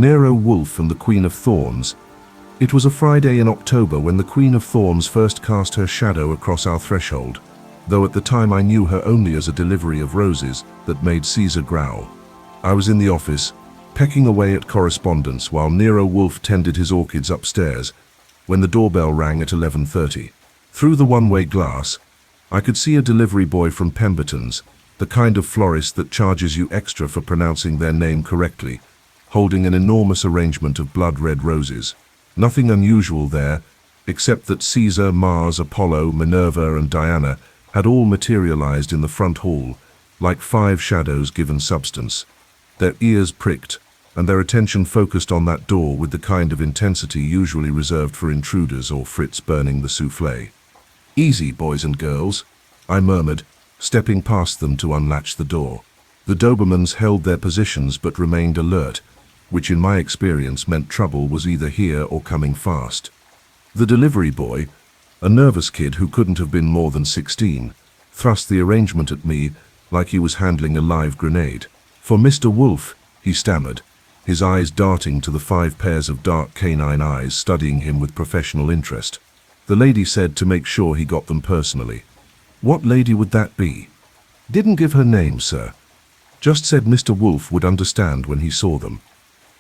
Nero Wolfe and the Queen of Thorns. It was a Friday in October when the Queen of Thorns first cast her shadow across our threshold, though at the time I knew her only as a delivery of roses that made Caesar growl. I was in the office, pecking away at correspondence while Nero Wolfe tended his orchids upstairs, when the doorbell rang at 11:30. Through the one-way glass, I could see a delivery boy from Pemberton's, the kind of florist that charges you extra for pronouncing their name correctly, holding an enormous arrangement of blood-red roses. Nothing unusual there, except that Caesar, Mars, Apollo, Minerva, and Diana had all materialized in the front hall, like 5 shadows given substance. Their ears pricked, and their attention focused on that door with the kind of intensity usually reserved for intruders or Fritz burning the soufflé. "Easy, boys and girls," I murmured, stepping past them to unlatch the door. The Dobermans held their positions but remained alert, which in my experience meant trouble was either here or coming fast. The delivery boy, a nervous kid who couldn't have been more than 16, thrust the arrangement at me like he was handling a live grenade. "For Mr. Wolfe," he stammered, his eyes darting to the 5 pairs of dark canine eyes studying him with professional interest. The lady said to make sure he got them personally. "What lady would that be?" "Didn't give her name, sir. Just said Mr. Wolfe would understand when he saw them."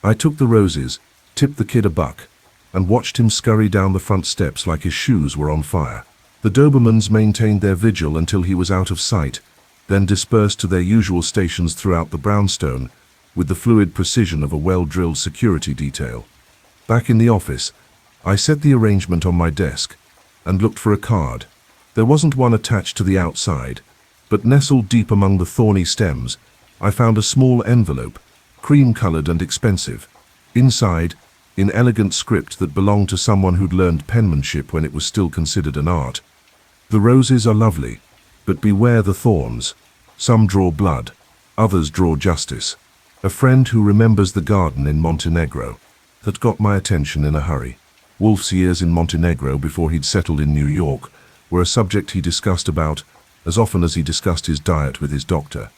I took the roses, tipped the kid a buck, and watched him scurry down the front steps like his shoes were on fire. The Dobermans maintained their vigil until he was out of sight, then dispersed to their usual stations throughout the brownstone, with the fluid precision of a well-drilled security detail. Back in the office, I set the arrangement on my desk and looked for a card. There wasn't one attached to the outside, but nestled deep among the thorny stems, I found a small envelope, cream-colored and expensive. Inside, in elegant script that belonged to someone who'd learned penmanship when it was still considered an art. "The roses are lovely, but beware the thorns. Some draw blood, others draw justice. A friend who remembers the garden in Montenegro." That got my attention in a hurry. Wolfe's years in Montenegro before he'd settled in New York were a subject he discussed about as often as he discussed his diet with his doctor.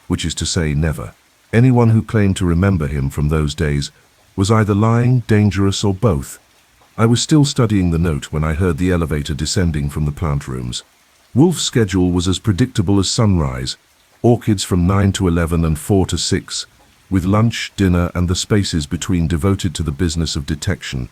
Which is to say, never. Anyone who claimed to remember him from those days was either lying, dangerous, or both. I was still studying the note when I heard the elevator descending from the plant rooms. Wolfe's schedule was as predictable as sunrise, orchids from 9 to 11 and 4 to 6, with lunch, dinner, and the spaces between devoted to the business of detection,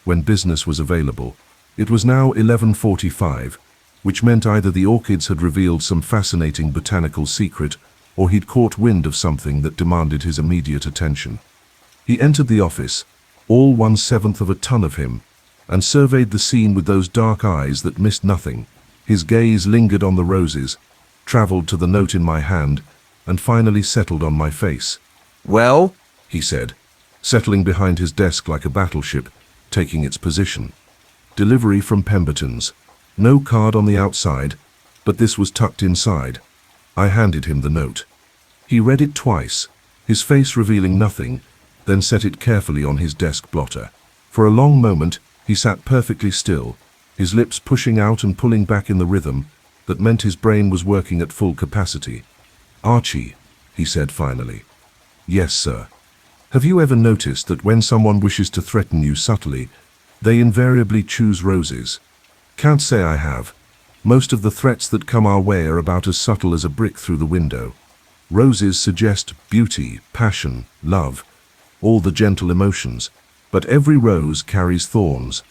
when business was available. It was now 11:45, which meant either the orchids had revealed some fascinating botanical secret, or he'd caught wind of something that demanded his immediate attention. He entered the office, all 1/7 of a ton of him, and surveyed the scene with those dark eyes that missed nothing. His gaze lingered on the roses, traveled to the note in my hand, and finally settled on my face. "Well?" he said, settling behind his desk like a battleship, taking its position. "Delivery from Pemberton's. No card on the outside, but this was tucked inside." I handed him the note. He read it twice, his face revealing nothing, then set it carefully on his desk blotter. For a long moment, he sat perfectly still, his lips pushing out and pulling back in the rhythm that meant his brain was working at full capacity. "Archie," he said finally. "Yes, sir. Have you ever noticed that when someone wishes to threaten you subtly, they invariably choose roses?" "Can't say I have. Most of the threats that come our way are about as subtle as a brick through the window. Roses suggest beauty, passion, love, all the gentle emotions, but every rose carries thorns,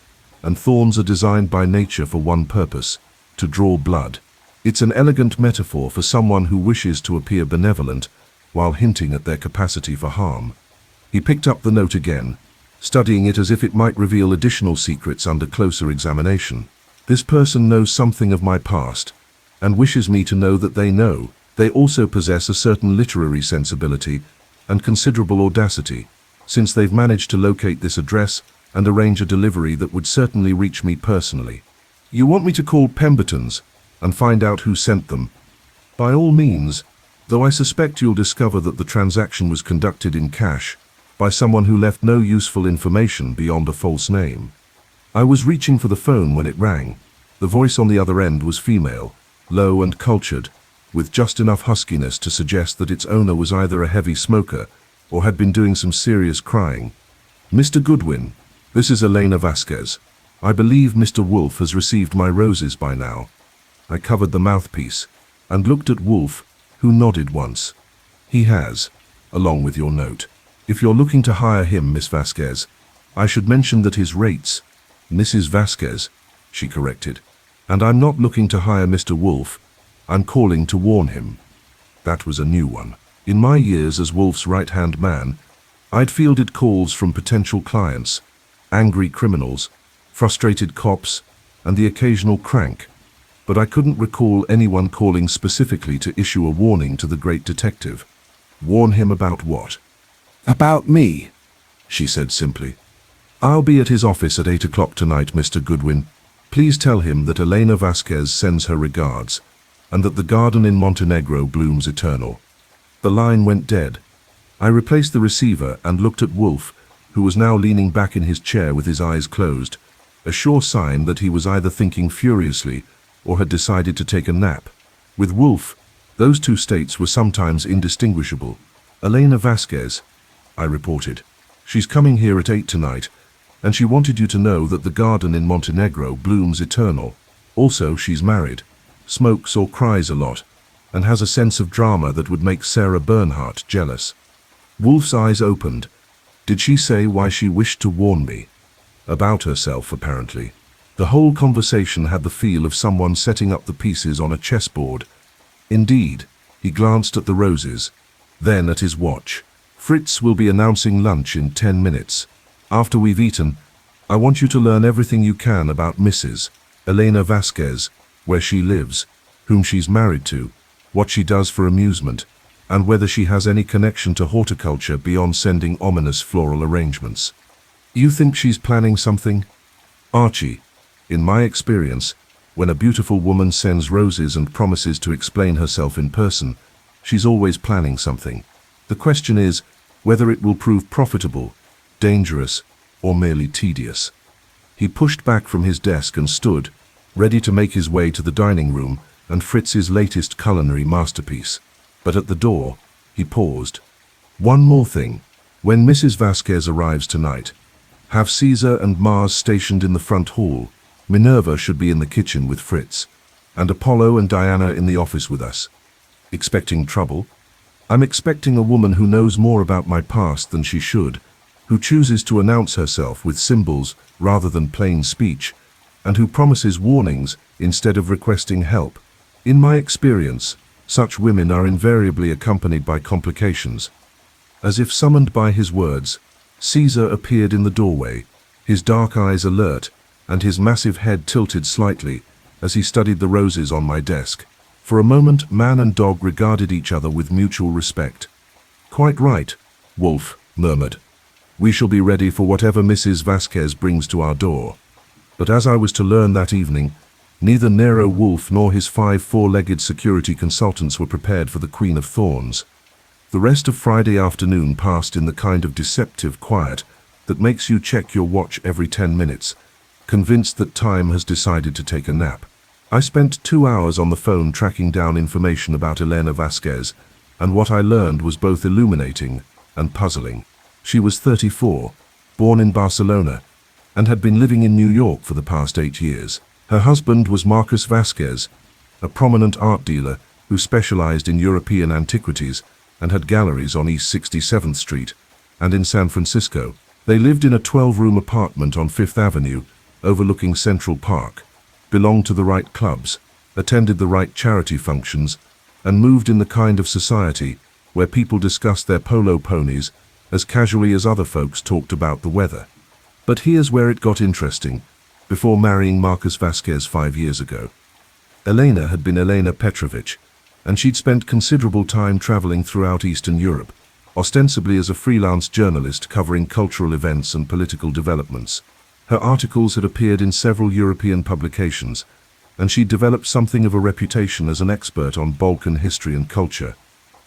and thorns are designed by nature for one purpose, to draw blood. It's an elegant metaphor for someone who wishes to appear benevolent while hinting at their capacity for harm." He picked up the note again, studying it as if it might reveal additional secrets under closer examination. "This person knows something of my past, and wishes me to know that they know. They also possess a certain literary sensibility and considerable audacity, since they've managed to locate this address and arrange a delivery that would certainly reach me personally. You want me to call Pemberton's and find out who sent them? By all means, though I suspect you'll discover that the transaction was conducted in cash by someone who left no useful information beyond a false name." I was reaching for the phone when it rang. The voice on the other end was female, low and cultured, with just enough huskiness to suggest that its owner was either a heavy smoker or had been doing some serious crying. "Mr. Goodwin, this is Elena Vasquez. I believe Mr. Wolfe has received my roses by now." I covered the mouthpiece and looked at Wolfe, who nodded once. "He has, along with your note. If you're looking to hire him, Miss Vasquez, I should mention that his rates—" "Mrs. Vasquez," she corrected. "And I'm not looking to hire Mr. Wolfe. I'm calling to warn him." That was a new one. In my years as Wolfe's right-hand man, I'd fielded calls from potential clients, angry criminals, frustrated cops, and the occasional crank, but I couldn't recall anyone calling specifically to issue a warning to the great detective. Warn him about what? About me, she said simply. "I'll be at his office at 8 o'clock tonight, Mr. Goodwin. Please tell him that Elena Vasquez sends her regards, and that the garden in Montenegro blooms eternal." The line went dead. I replaced the receiver and looked at Wolfe, who was now leaning back in his chair with his eyes closed, a sure sign that he was either thinking furiously or had decided to take a nap. With Wolfe, those two states were sometimes indistinguishable. "Elena Vasquez," I reported. "She's coming here at 8 tonight, and she wanted you to know that the garden in Montenegro blooms eternal. Also, she's married, smokes or cries a lot, and has a sense of drama that would make Sarah Bernhardt jealous." Wolfe's eyes opened. Did she say why she wished to warn me? About herself, apparently. The whole conversation had the feel of someone setting up the pieces on a chessboard. Indeed, he glanced at the roses, then at his watch. "Fritz will be announcing lunch in 10 minutes. After we've eaten, I want you to learn everything you can about Mrs. Elena Vasquez, where she lives, whom she's married to, what she does for amusement, and whether she has any connection to horticulture beyond sending ominous floral arrangements." "You think she's planning something?" "Archie, in my experience, when a beautiful woman sends roses and promises to explain herself in person, she's always planning something. The question is whether it will prove profitable, dangerous, or merely tedious." He pushed back from his desk and stood, ready to make his way to the dining room and Fritz's latest culinary masterpiece. But at the door, he paused. "One more thing. When Mrs. Vasquez arrives tonight, have Caesar and Mars stationed in the front hall. Minerva should be in the kitchen with Fritz, and Apollo and Diana in the office with us." "Expecting trouble?" "I'm expecting a woman who knows more about my past than she should, who chooses to announce herself with symbols rather than plain speech, and who promises warnings instead of requesting help. In my experience, such women are invariably accompanied by complications." As if summoned by his words, Caesar appeared in the doorway, his dark eyes alert and his massive head tilted slightly as he studied the roses on my desk. For a moment, man and dog regarded each other with mutual respect. "Quite right," Wolfe murmured. "We shall be ready for whatever Mrs. Vasquez brings to our door." But as I was to learn that evening, neither Nero Wolfe nor his 5 four-legged security consultants were prepared for the Queen of Thorns. The rest of Friday afternoon passed in the kind of deceptive quiet that makes you check your watch every 10 minutes, convinced that time has decided to take a nap. I spent 2 hours on the phone tracking down information about Elena Vasquez, and what I learned was both illuminating and puzzling. She was 34, born in Barcelona, and had been living in New York for the past 8 years. Her husband was Marcus Vasquez, a prominent art dealer who specialized in European antiquities and had galleries on East 67th Street and in San Francisco. They lived in a 12-room apartment on Fifth Avenue, overlooking Central Park, belonged to the right clubs, attended the right charity functions, and moved in the kind of society where people discussed their polo ponies as casually as other folks talked about the weather. But here's where it got interesting. Before marrying Marcus Vasquez 5 years ago, Elena had been Elena Petrovich, and she'd spent considerable time traveling throughout Eastern Europe, ostensibly as a freelance journalist covering cultural events and political developments. Her articles had appeared in several European publications, and she'd developed something of a reputation as an expert on Balkan history and culture.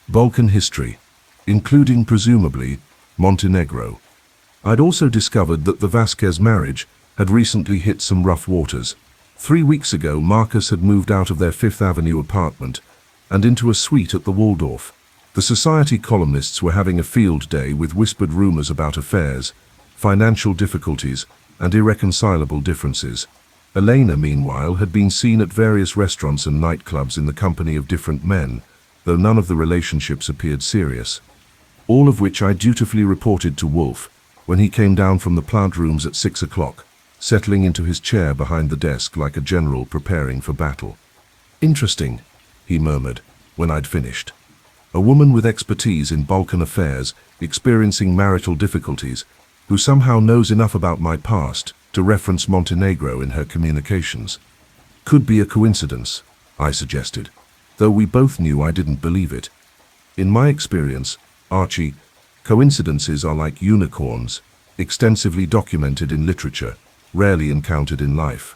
Balkan history, including, presumably, Montenegro. I'd also discovered that the Vasquez marriage had recently hit some rough waters. 3 weeks ago, Marcus had moved out of their Fifth Avenue apartment and into a suite at the Waldorf. The society columnists were having a field day with whispered rumors about affairs, financial difficulties, and irreconcilable differences. Elena, meanwhile, had been seen at various restaurants and nightclubs in the company of different men, though none of the relationships appeared serious. All of which I dutifully reported to Wolfe when he came down from the plant rooms at 6 o'clock, settling into his chair behind the desk like a general preparing for battle. "Interesting," he murmured, when I'd finished. "A woman with expertise in Balkan affairs, experiencing marital difficulties, who somehow knows enough about my past to reference Montenegro in her communications. Could be a coincidence," I suggested, though we both knew I didn't believe it. "In my experience, Archie, coincidences are like unicorns, extensively documented in literature, rarely encountered in life."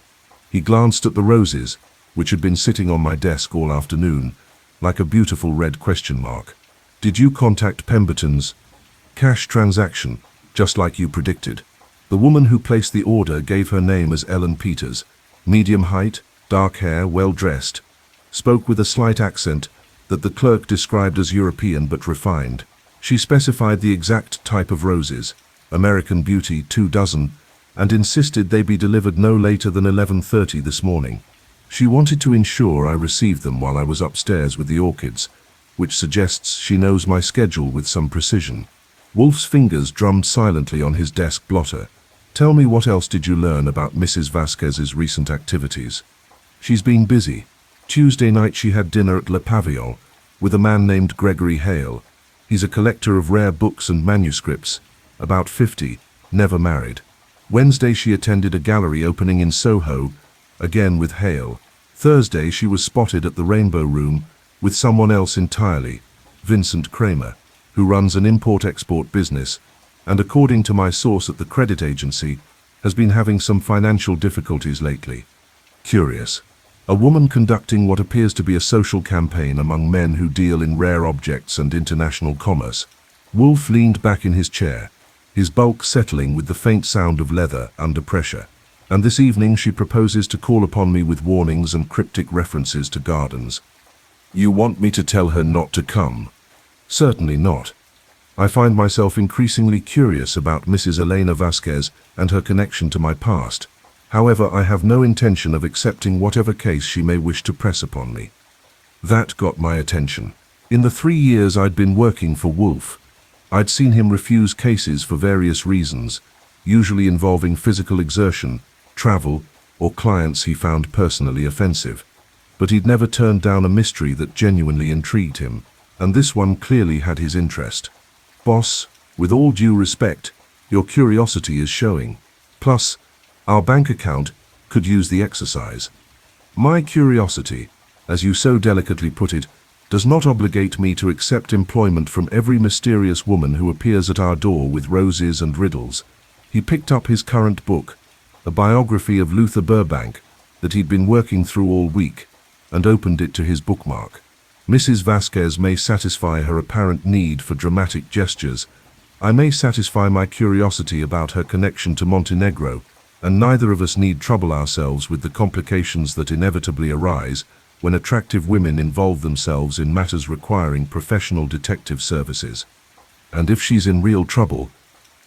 He glanced at the roses, which had been sitting on my desk all afternoon, like a beautiful red question mark. "Did you contact Pemberton's cash transaction, just like you predicted?" The woman who placed the order gave her name as Ellen Peters, medium height, dark hair, well-dressed, spoke with a slight accent that the clerk described as European but refined. She specified the exact type of roses, American Beauty 2 dozen, and insisted they be delivered no later than 11:30 this morning. She wanted to ensure I received them while I was upstairs with the orchids, which suggests she knows my schedule with some precision. Wolfe's fingers drummed silently on his desk blotter. "Tell me, what else did you learn about Mrs. Vasquez's recent activities?" "She's been busy. Tuesday night she had dinner at Le Pavillon with a man named Gregory Hale. He's a collector of rare books and manuscripts, about 50, never married. Wednesday she attended a gallery opening in Soho, again with Hale. Thursday she was spotted at the Rainbow Room with someone else entirely, Vincent Kramer, who runs an import-export business, and according to my source at the credit agency, has been having some financial difficulties lately. Curious. A woman conducting what appears to be a social campaign among men who deal in rare objects and international commerce." Wolfe leaned back in his chair, his bulk settling with the faint sound of leather under pressure. "And this evening she proposes to call upon me with warnings and cryptic references to gardens. You want me to tell her not to come?" "Certainly not. I find myself increasingly curious about Mrs. Elena Vasquez and her connection to my past. However, I have no intention of accepting whatever case she may wish to press upon me." That got my attention. In the 3 years I'd been working for Wolfe, I'd seen him refuse cases for various reasons, usually involving physical exertion, travel, or clients he found personally offensive. But he'd never turned down a mystery that genuinely intrigued him, and this one clearly had his interest. "Boss, with all due respect, your curiosity is showing. Plus, our bank account could use the exercise." "My curiosity, as you so delicately put it, does not obligate me to accept employment from every mysterious woman who appears at our door with roses and riddles." He picked up his current book, a biography of Luther Burbank that he'd been working through all week, and opened it to his bookmark. "Mrs. Vasquez may satisfy her apparent need for dramatic gestures. I may satisfy my curiosity about her connection to Montenegro, and neither of us need trouble ourselves with the complications that inevitably arise when attractive women involve themselves in matters requiring professional detective services. And if she's in real trouble,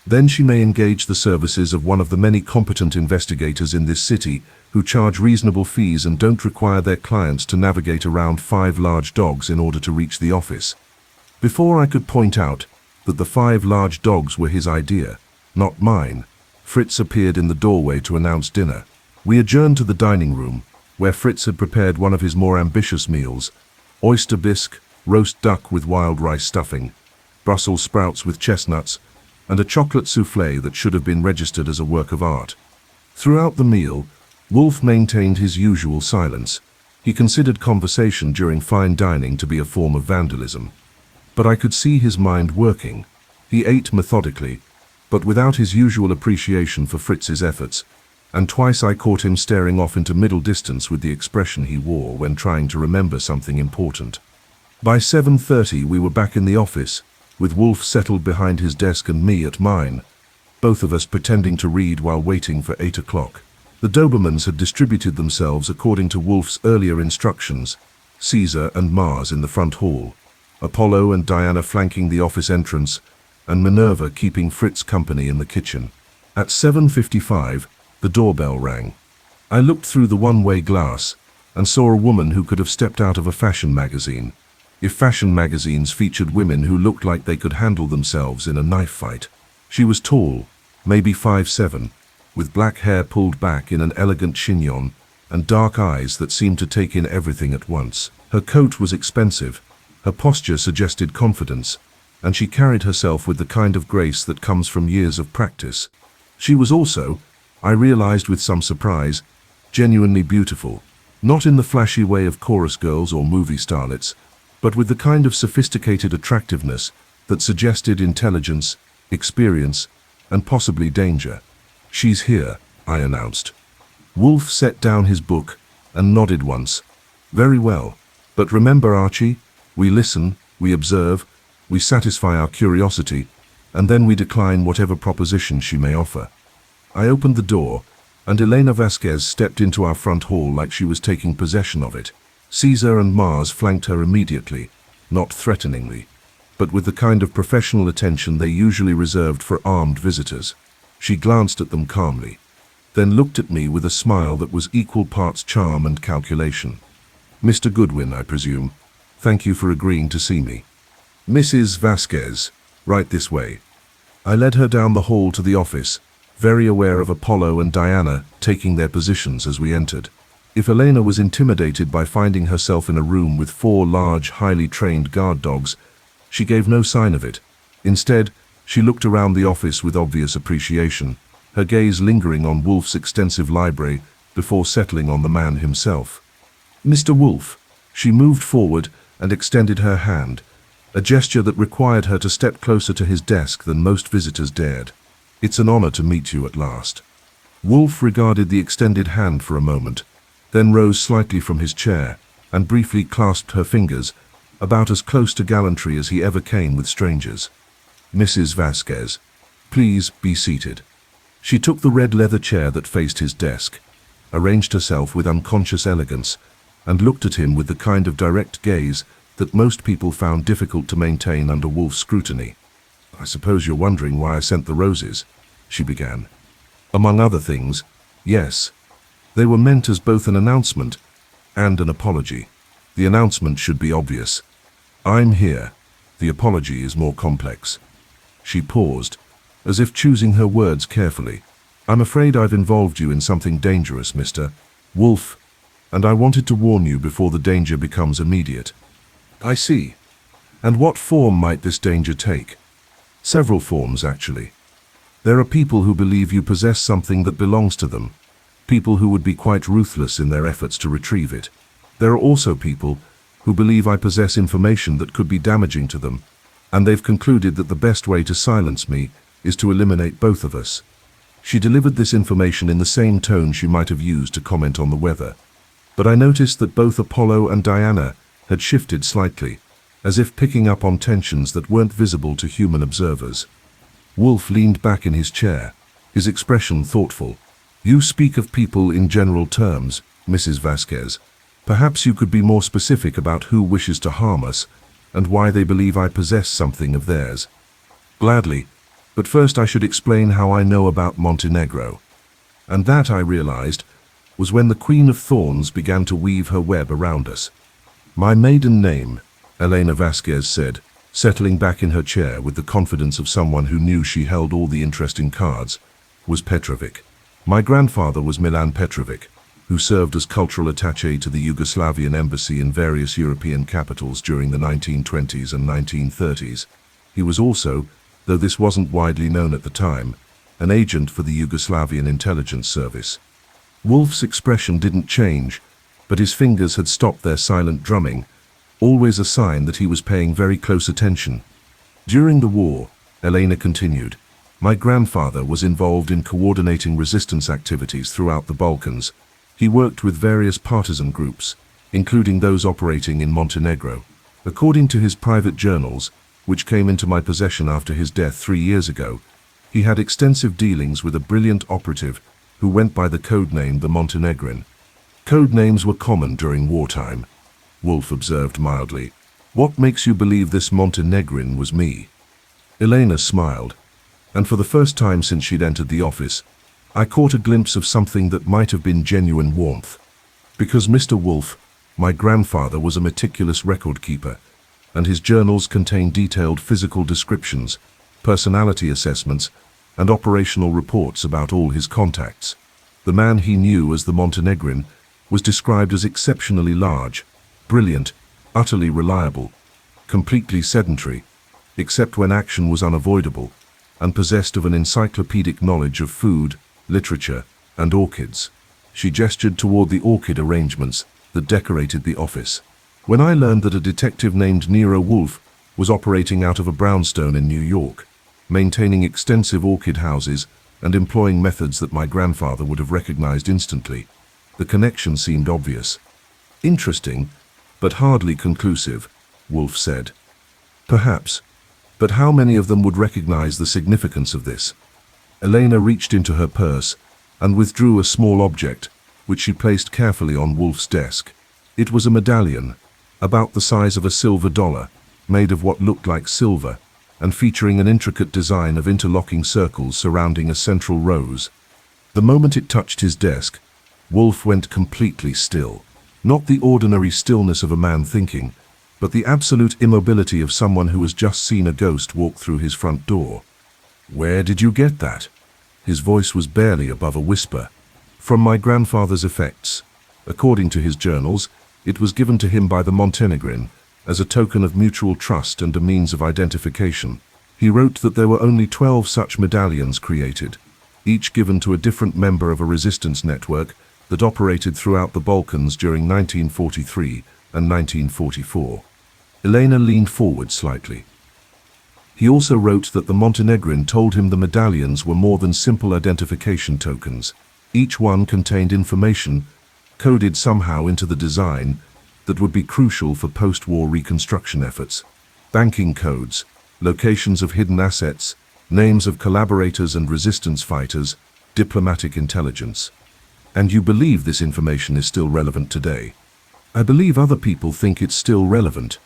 then she may engage the services of one of the many competent investigators in this city who charge reasonable fees and don't require their clients to navigate around 5 large dogs in order to reach the office." Before I could point out that the 5 large dogs were his idea, not mine, Fritz appeared in the doorway to announce dinner. We adjourned to the dining room, where Fritz had prepared one of his more ambitious meals: oyster bisque, roast duck with wild rice stuffing, Brussels sprouts with chestnuts, and a chocolate soufflé that should have been registered as a work of art. Throughout the meal, Wolfe maintained his usual silence. He considered conversation during fine dining to be a form of vandalism. But I could see his mind working. He ate methodically, but without his usual appreciation for Fritz's efforts, and twice I caught him staring off into middle distance with the expression he wore when trying to remember something important. By 7:30 we were back in the office, with Wolfe settled behind his desk and me at mine, both of us pretending to read while waiting for 8 o'clock. The Dobermans had distributed themselves according to Wolfe's earlier instructions, Caesar and Mars in the front hall. Apollo and Diana flanking the office entrance, and Minerva keeping Fritz company in the kitchen. At 7:55, the doorbell rang. I looked through the one-way glass and saw a woman who could have stepped out of a fashion magazine, if fashion magazines featured women who looked like they could handle themselves in a knife fight. She was tall, maybe 5'7", with black hair pulled back in an elegant chignon and dark eyes that seemed to take in everything at once. Her coat was expensive, her posture suggested confidence, and she carried herself with the kind of grace that comes from years of practice. She was also, I realized with some surprise, genuinely beautiful, not in the flashy way of chorus girls or movie starlets, but with the kind of sophisticated attractiveness that suggested intelligence, experience, and possibly danger. "She's here," I announced. Wolfe set down his book and nodded once. "Very well. But remember, Archie, we listen, we observe, we satisfy our curiosity, and then we decline whatever proposition she may offer." I opened the door, and Elena Vasquez stepped into our front hall like she was taking possession of it. Caesar and Mars flanked her immediately, not threateningly, but with the kind of professional attention they usually reserved for armed visitors. She glanced at them calmly, then looked at me with a smile that was equal parts charm and calculation. "Mr. Goodwin, I presume. Thank you for agreeing to see me." "Mrs. Vasquez, right this way." I led her down the hall to the office, very aware of Apollo and Diana taking their positions as we entered. If Elena was intimidated by finding herself in a room with 4 large, highly trained guard dogs, she gave no sign of it. Instead, she looked around the office with obvious appreciation, her gaze lingering on Wolfe's extensive library before settling on the man himself. "Mr. Wolfe." She moved forward and extended her hand, a gesture that required her to step closer to his desk than most visitors dared. "It's an honor to meet you at last." Wolfe regarded the extended hand for a moment, then rose slightly from his chair and briefly clasped her fingers, about as close to gallantry as he ever came with strangers. "Mrs. Vasquez, please be seated." She took the red leather chair that faced his desk, arranged herself with unconscious elegance, and looked at him with the kind of direct gaze that most people found difficult to maintain under Wolfe's scrutiny. "I suppose you're wondering why I sent the roses," she began. "Among other things, yes. They were meant as both an announcement and an apology. The announcement should be obvious. I'm here. The apology is more complex." She paused, as if choosing her words carefully. "I'm afraid I've involved you in something dangerous, Mr. Wolfe, and I wanted to warn you before the danger becomes immediate." "I see. And what form might this danger take?" "Several forms, actually. There are people who believe you possess something that belongs to them, people who would be quite ruthless in their efforts to retrieve it. There are also people who believe I possess information that could be damaging to them, and they've concluded that the best way to silence me is to eliminate both of us." She delivered this information in the same tone she might have used to comment on the weather, but I noticed that both Apollo and Diana had shifted slightly, as if picking up on tensions that weren't visible to human observers. Wolfe leaned back in his chair, his expression thoughtful. "You speak of people in general terms, Mrs. Vasquez. Perhaps you could be more specific about who wishes to harm us and why they believe I possess something of theirs." "Gladly, but first I should explain how I know about Montenegro." And that, I realized, was when the Queen of Thorns began to weave her web around us. "My maiden name," Elena Vasquez said, settling back in her chair with the confidence of someone who knew she held all the interesting cards, "was Petrovic. My grandfather was Milan Petrovic, who served as cultural attaché to the Yugoslavian embassy in various European capitals during the 1920s and 1930s. He was also, though this wasn't widely known at the time, an agent for the Yugoslavian intelligence service." Wolfe's expression didn't change, but his fingers had stopped their silent drumming, always a sign that he was paying very close attention. "During the war," Elena continued, "my grandfather was involved in coordinating resistance activities throughout the Balkans. He worked with various partisan groups, including those operating in Montenegro. According to his private journals, which came into my possession after his death 3 years ago, he had extensive dealings with a brilliant operative who went by the code name the Montenegrin. Code names were common during wartime," Wolfe observed mildly. What makes you believe this Montenegrin was me?" Elena smiled, and for the first time since she'd entered the office, I caught a glimpse of something that might have been genuine warmth. Because Mr. Wolfe, my grandfather, was a meticulous record keeper, and his journals contained detailed physical descriptions, personality assessments, and operational reports about all his contacts. The man he knew as the Montenegrin was described as exceptionally large, brilliant, utterly reliable, completely sedentary, except when action was unavoidable, and possessed of an encyclopedic knowledge of food, literature, and orchids. She gestured toward the orchid arrangements that decorated the office. When I learned that a detective named Nero Wolfe was operating out of a brownstone in New York, maintaining extensive orchid houses and employing methods that my grandfather would have recognized instantly, the connection seemed obvious. "Interesting, but hardly conclusive," Wolfe said. "Perhaps, but how many of them would recognize the significance of this?" Elena reached into her purse and withdrew a small object, which she placed carefully on Wolfe's desk. It was a medallion, about the size of a silver dollar, made of what looked like silver, and featuring an intricate design of interlocking circles surrounding a central rose. The moment it touched his desk, Wolfe went completely still. Not the ordinary stillness of a man thinking, but the absolute immobility of someone who has just seen a ghost walk through his front door. "Where did you get that?" His voice was barely above a whisper. "From my grandfather's effects. According to his journals, it was given to him by the Montenegrin as a token of mutual trust and a means of identification. He wrote that there were only 12 such medallions created, each given to a different member of a resistance network that operated throughout the Balkans during 1943 and 1944. Elena leaned forward slightly. He also wrote that the Montenegrin told him the medallions were more than simple identification tokens. Each one contained information, coded somehow into the design, that would be crucial for post-war reconstruction efforts. Banking codes, locations of hidden assets, names of collaborators and resistance fighters, diplomatic intelligence. "And you believe this information is still relevant today?" "I believe other people think it's still relevant.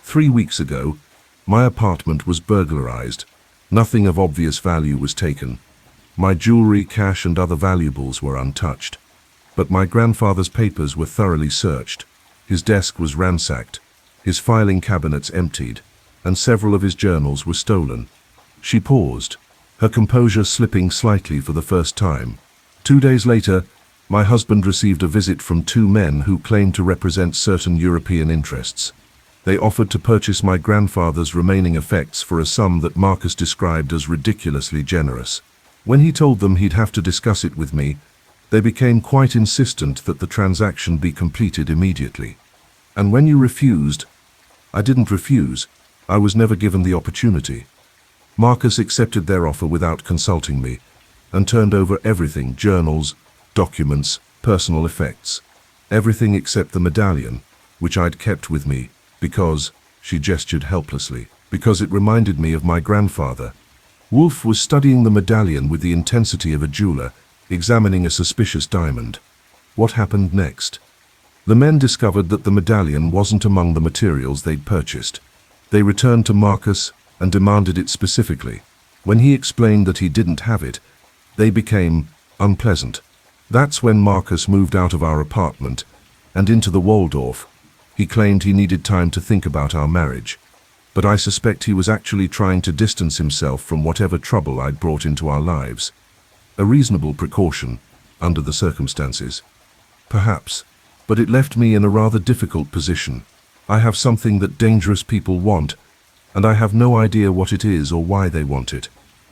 3 weeks ago, my apartment was burglarized. Nothing of obvious value was taken. My jewelry, cash, and other valuables were untouched. But my grandfather's papers were thoroughly searched. His desk was ransacked, his filing cabinets emptied, and several of his journals were stolen." She paused, her composure slipping slightly for the first time. 2 days later, my husband received a visit from 2 men who claimed to represent certain European interests. They offered to purchase my grandfather's remaining effects for a sum that Marcus described as ridiculously generous. When he told them he'd have to discuss it with me, they became quite insistent that the transaction be completed immediately. "And when you refused—" "I didn't refuse. I was never given the opportunity. Marcus accepted their offer without consulting me, and turned over everything: journals, documents, personal effects. Everything except the medallion, which I'd kept with me, because," she gestured helplessly, "because it reminded me of my grandfather." Wolfe was studying the medallion with the intensity of a jeweler examining a suspicious diamond. What happened next? The men discovered that the medallion wasn't among the materials they'd purchased. They returned to Marcus and demanded it specifically. When he explained that he didn't have it, they became unpleasant. That's when Marcus moved out of our apartment and into the Waldorf. He claimed he needed time to think about our marriage, but I suspect he was actually trying to distance himself from whatever trouble I'd brought into our lives. A reasonable precaution, under the circumstances. Perhaps, but it left me in a rather difficult position. I have something that dangerous people want, and I have no idea what it is or why they want it.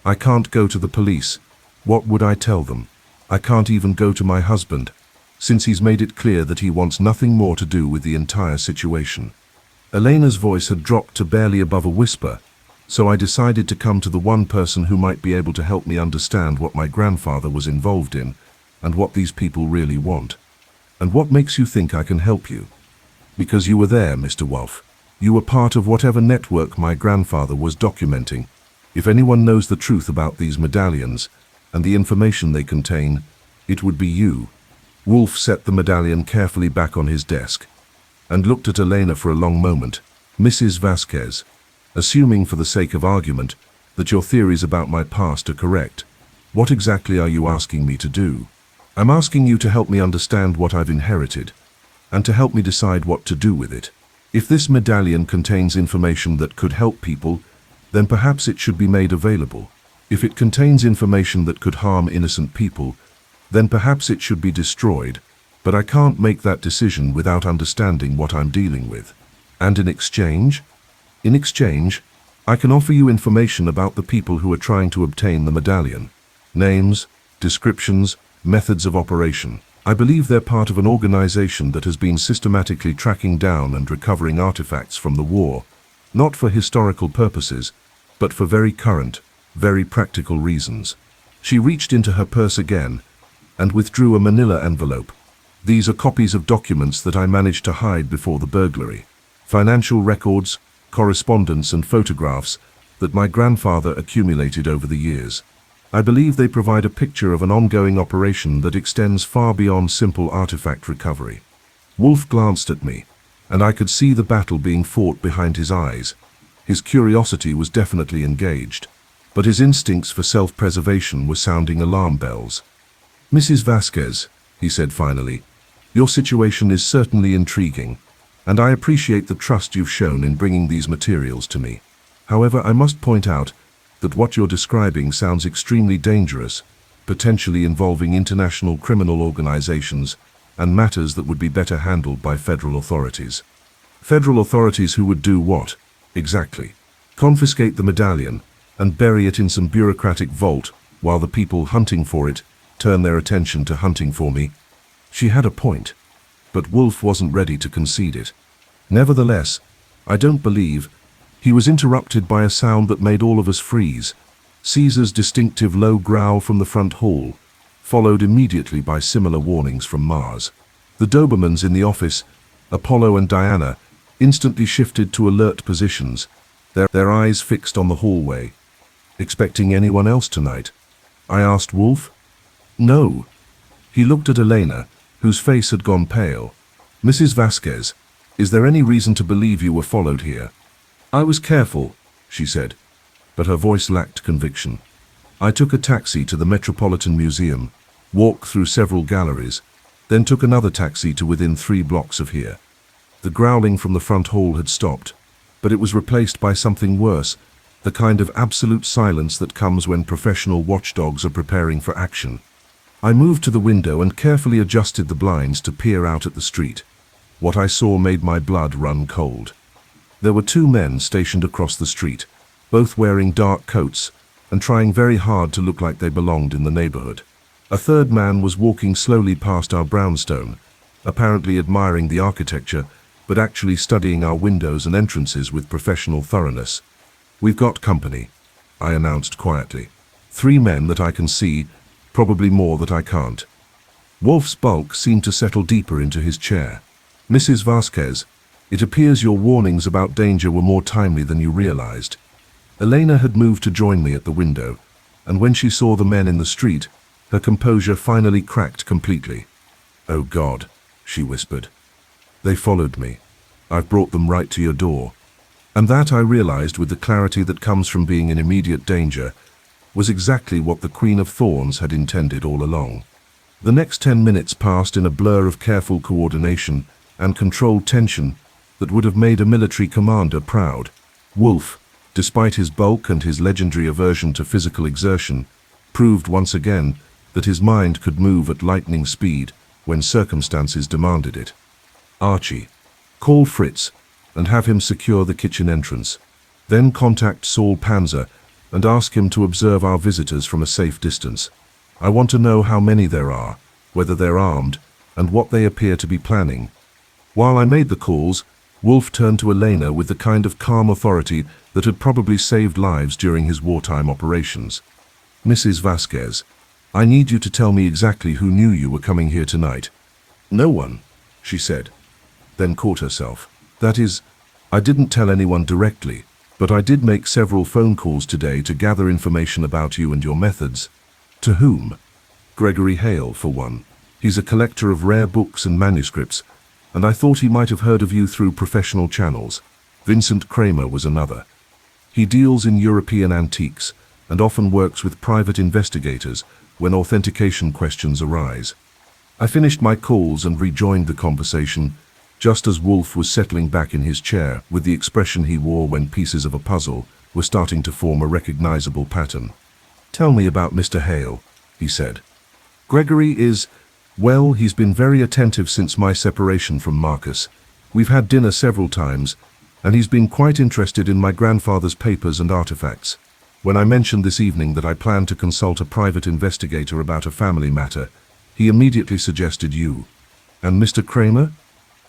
I can't go to the police. What would I tell them? I can't even go to my husband, since he's made it clear that he wants nothing more to do with the entire situation." Elena's voice had dropped to barely above a whisper, so I decided to come to the one person who might be able to help me understand what my grandfather was involved in, and what these people really want. "And what makes you think I can help you?" "Because you were there, Mr. Wolfe. You were part of whatever network my grandfather was documenting. If anyone knows the truth about these medallions, and the information they contain, it would be you." Wolfe set the medallion carefully back on his desk, and looked at Elena for a long moment. Mrs. Vasquez, assuming for the sake of argument that your theories about my past are correct, what exactly are you asking me to do? I'm asking you to help me understand what I've inherited, and to help me decide what to do with it. If this medallion contains information that could help people, then perhaps it should be made available. If it contains information that could harm innocent people, then perhaps it should be destroyed, but I can't make that decision without understanding what I'm dealing with. And in exchange? In exchange, I can offer you information about the people who are trying to obtain the medallion. Names, descriptions, methods of operation. I believe they're part of an organization that has been systematically tracking down and recovering artifacts from the war, not for historical purposes, but for very current, very practical reasons. She reached into her purse again and withdrew a manila envelope. These are copies of documents that I managed to hide before the burglary. Financial records, correspondence and photographs that my grandfather accumulated over the years. I believe they provide a picture of an ongoing operation that extends far beyond simple artifact recovery. Wolfe glanced at me, and I could see the battle being fought behind his eyes. His curiosity was definitely engaged, but his instincts for self-preservation were sounding alarm bells. Mrs. Vasquez, he said finally, your situation is certainly intriguing, and I appreciate the trust you've shown in bringing these materials to me. However, I must point out that what you're describing sounds extremely dangerous, potentially involving international criminal organizations and matters that would be better handled by federal authorities. Federal authorities who would do what, exactly? Confiscate the medallion and bury it in some bureaucratic vault while the people hunting for it turn their attention to hunting for me. She had a point, but Wolfe wasn't ready to concede it. Nevertheless, I don't believe. He was interrupted by a sound that made all of us freeze. Caesar's distinctive low growl from the front hall, followed immediately by similar warnings from Mars. The Dobermans in the office, Apollo and Diana, instantly shifted to alert positions, their eyes fixed on the hallway. Expecting anyone else tonight? I asked Wolfe. No. He looked at Elena, whose face had gone pale. Mrs. Vasquez, is there any reason to believe you were followed here? I was careful, she said, but her voice lacked conviction. I took a taxi to the Metropolitan Museum, walked through several galleries, then took another taxi to within 3 blocks of here. The growling from the front hall had stopped, but it was replaced by something worse, the kind of absolute silence that comes when professional watchdogs are preparing for action. I moved to the window and carefully adjusted the blinds to peer out at the street. What I saw made my blood run cold. There were 2 men stationed across the street, both wearing dark coats and trying very hard to look like they belonged in the neighborhood. A third man was walking slowly past our brownstone, apparently admiring the architecture, but actually studying our windows and entrances with professional thoroughness. We've got company, I announced quietly. 3 men that I can see, probably more that I can't. Wolfe's bulk seemed to settle deeper into his chair. Mrs. Vasquez, it appears your warnings about danger were more timely than you realized. Elena had moved to join me at the window, and when she saw the men in the street, her composure finally cracked completely. Oh God, she whispered. They followed me. I've brought them right to your door. And that, I realized with the clarity that comes from being in immediate danger, was exactly what the Queen of Thorns had intended all along. The next 10 minutes passed in a blur of careful coordination and controlled tension that would have made a military commander proud. Wolfe, despite his bulk and his legendary aversion to physical exertion, proved once again that his mind could move at lightning speed when circumstances demanded it. Archie, call Fritz and have him secure the kitchen entrance. Then contact Saul Panzer and ask him to observe our visitors from a safe distance. I want to know how many there are, whether they're armed, and what they appear to be planning. While I made the calls, Wolfe turned to Elena with the kind of calm authority that had probably saved lives during his wartime operations. Mrs. Vasquez, I need you to tell me exactly who knew you were coming here tonight. No one, she said, then caught herself. That is, I didn't tell anyone directly, but I did make several phone calls today to gather information about you and your methods. To whom? Gregory Hale, for one. He's a collector of rare books and manuscripts, and I thought he might have heard of you through professional channels. Vincent Kramer was another. He deals in European antiques and often works with private investigators when authentication questions arise. I finished my calls and rejoined the conversation just as Wolfe was settling back in his chair with the expression he wore when pieces of a puzzle were starting to form a recognizable pattern. "Tell me about Mr. Hale," he said. "Gregory is, well, he's been very attentive since my separation from Marcus. We've had dinner several times, and he's been quite interested in my grandfather's papers and artifacts. When I mentioned this evening that I planned to consult a private investigator about a family matter, he immediately suggested you. And Mr. Kramer?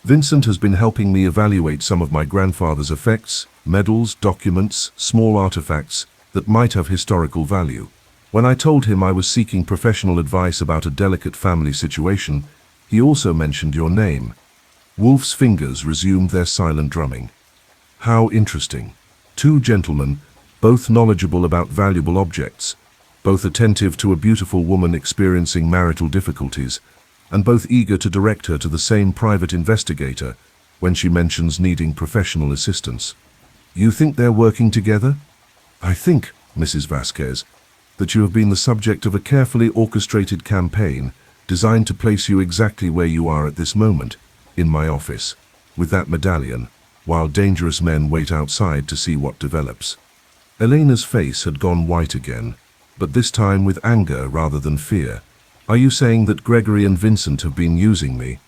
Vincent has been helping me evaluate some of my grandfather's effects, medals, documents, small artifacts that might have historical value. When I told him I was seeking professional advice about a delicate family situation, he also mentioned your name." Wolfe's fingers resumed their silent drumming. "How interesting. Two gentlemen, both knowledgeable about valuable objects, both attentive to a beautiful woman experiencing marital difficulties, and both eager to direct her to the same private investigator when she mentions needing professional assistance. You think they're working together? I think, Mrs. Vasquez, that you have been the subject of a carefully orchestrated campaign designed to place you exactly where you are at this moment, in my office, with that medallion, while dangerous men wait outside to see what develops." Elena's face had gone white again, but this time with anger rather than fear. "Are you saying that Gregory and Vincent have been using me?"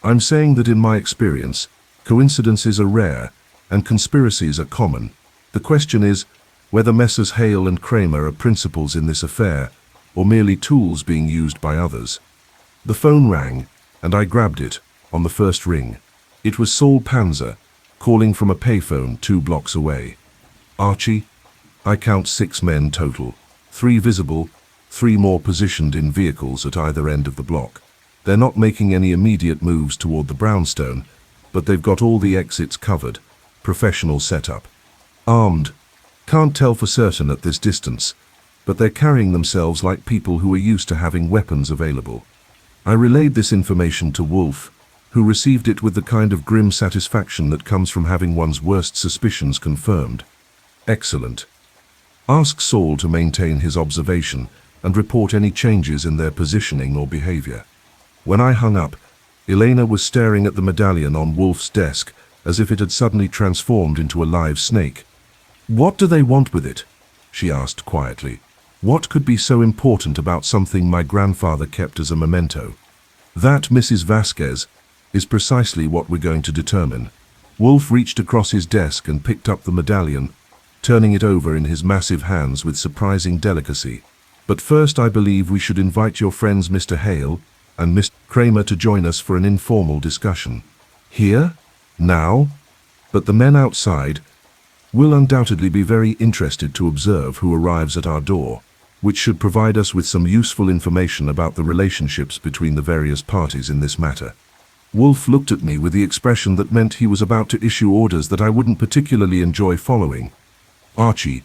"I'm saying that in my experience, coincidences are rare and conspiracies are common. The question is whether Messrs. Hale and Kramer are principals in this affair or merely tools being used by others." The phone rang, and I grabbed it on the first ring. It was Saul Panzer, calling from a payphone 2 blocks away. "Archie, I count 6 men total, 3 visible, 3 more positioned in vehicles at either end of the block. They're not making any immediate moves toward the brownstone, but they've got all the exits covered. Professional setup. Armed. Can't tell for certain at this distance, but they're carrying themselves like people who are used to having weapons available." I relayed this information to Wolfe, who received it with the kind of grim satisfaction that comes from having one's worst suspicions confirmed. "Excellent. Ask Saul to maintain his observation and report any changes in their positioning or behavior." When I hung up, Elena was staring at the medallion on Wolfe's desk as if it had suddenly transformed into a live snake. "What do they want with it?" she asked quietly. "What could be so important about something my grandfather kept as a memento?" "That, Mrs. Vasquez, is precisely what we're going to determine." Wolfe reached across his desk and picked up the medallion, turning it over in his massive hands with surprising delicacy. "But first I believe we should invite your friends Mr. Hale and Mr. Kramer to join us for an informal discussion." "Here? Now?" "But the men outside will undoubtedly be very interested to observe who arrives at our door, which should provide us with some useful information about the relationships between the various parties in this matter." Wolfe looked at me with the expression that meant he was about to issue orders that I wouldn't particularly enjoy following. "Archie,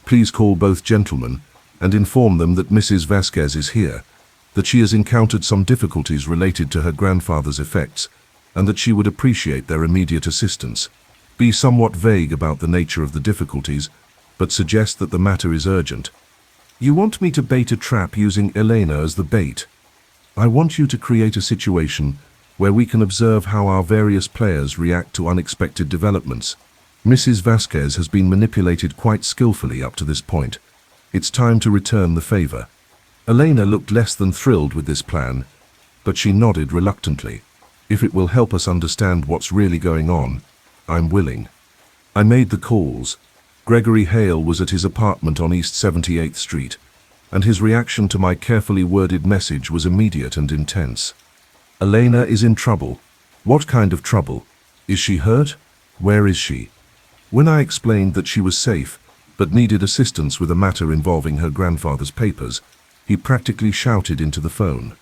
please call both gentlemen and inform them that Mrs. Vasquez is here, that she has encountered some difficulties related to her grandfather's effects, and that she would appreciate their immediate assistance. Be somewhat vague about the nature of the difficulties, but suggest that the matter is urgent." "You want me to bait a trap using Elena as the bait?" "I want you to create a situation where we can observe how our various players react to unexpected developments. Mrs. Vasquez has been manipulated quite skillfully up to this point. It's time to return the favor." Elena looked less than thrilled with this plan, but she nodded reluctantly. "If it will help us understand what's really going on, I'm willing." I made the calls. Gregory Hale was at his apartment on East 78th Street, and his reaction to my carefully worded message was immediate and intense. "Elena is in trouble." "What kind of trouble? Is she hurt? Where is she?" When I explained that she was safe, but needed assistance with a matter involving her grandfather's papers, he practically shouted into the phone.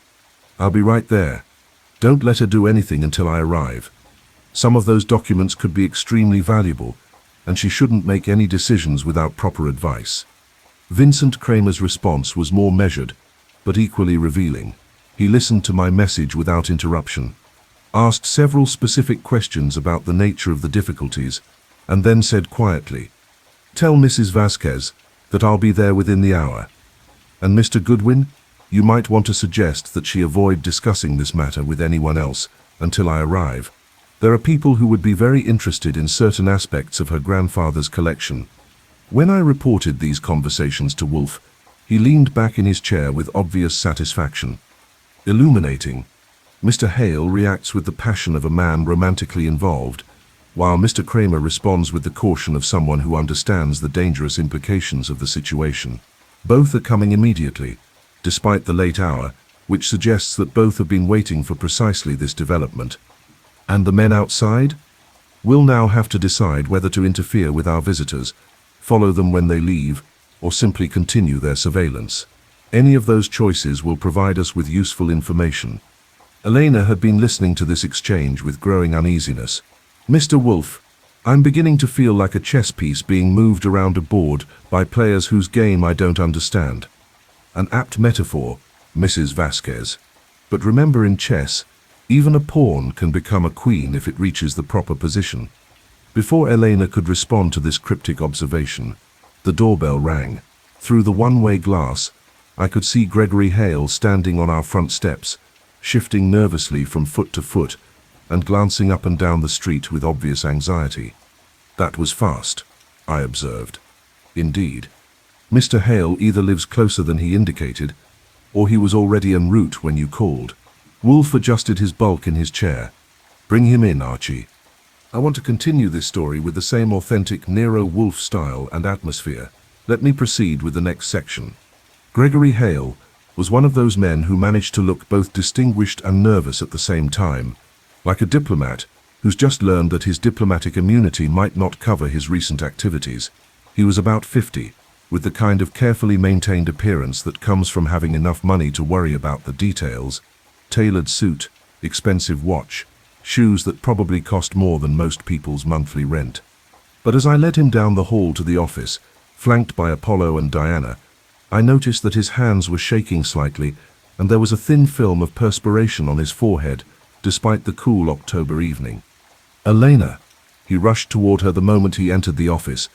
"I'll be right there. Don't let her do anything until I arrive. Some of those documents could be extremely valuable, and she shouldn't make any decisions without proper advice." Vincent Kramer's response was more measured, but equally revealing. He listened to my message without interruption, asked several specific questions about the nature of the difficulties, and then said quietly, "Tell Mrs. Vasquez that I'll be there within the hour. And Mr. Goodwin, you might want to suggest that she avoid discussing this matter with anyone else until I arrive. There are people who would be very interested in certain aspects of her grandfather's collection." When I reported these conversations to Wolfe, he leaned back in his chair with obvious satisfaction. Illuminating. Mr. Hale reacts with the passion of a man romantically involved, while Mr. Kramer responds with the caution of someone who understands the dangerous implications of the situation. Both are coming immediately, despite the late hour, which suggests that both have been waiting for precisely this development. And the men outside? We'll now have to decide whether to interfere with our visitors, follow them when they leave, or simply continue their surveillance. Any of those choices will provide us with useful information. Elena had been listening to this exchange with growing uneasiness. "Mr. Wolfe, I'm beginning to feel like a chess piece being moved around a board by players whose game I don't understand." An apt metaphor, Mrs. Vasquez. But remember, in chess, even a pawn can become a queen if it reaches the proper position. Before Elena could respond to this cryptic observation, the doorbell rang. Through the one-way glass, I could see Gregory Hale standing on our front steps, shifting nervously from foot to foot and glancing up and down the street with obvious anxiety. "That was fast," I observed. "Indeed. Mr. Hale either lives closer than he indicated, or he was already en route when you called." Wolfe adjusted his bulk in his chair. "Bring him in, Archie. I want to continue this story with the same authentic Nero Wolfe style and atmosphere. Let me proceed with the next section." Gregory Hale was one of those men who managed to look both distinguished and nervous at the same time, like a diplomat who's just learned that his diplomatic immunity might not cover his recent activities. He was about 50, with the kind of carefully maintained appearance that comes from having enough money to worry about the details: tailored suit, expensive watch, shoes that probably cost more than most people's monthly rent. But as I led him down the hall to the office, flanked by Apollo and Diana, I noticed that his hands were shaking slightly, and there was a thin film of perspiration on his forehead, despite the cool October evening. "Elena!" He rushed toward her the moment he entered the office,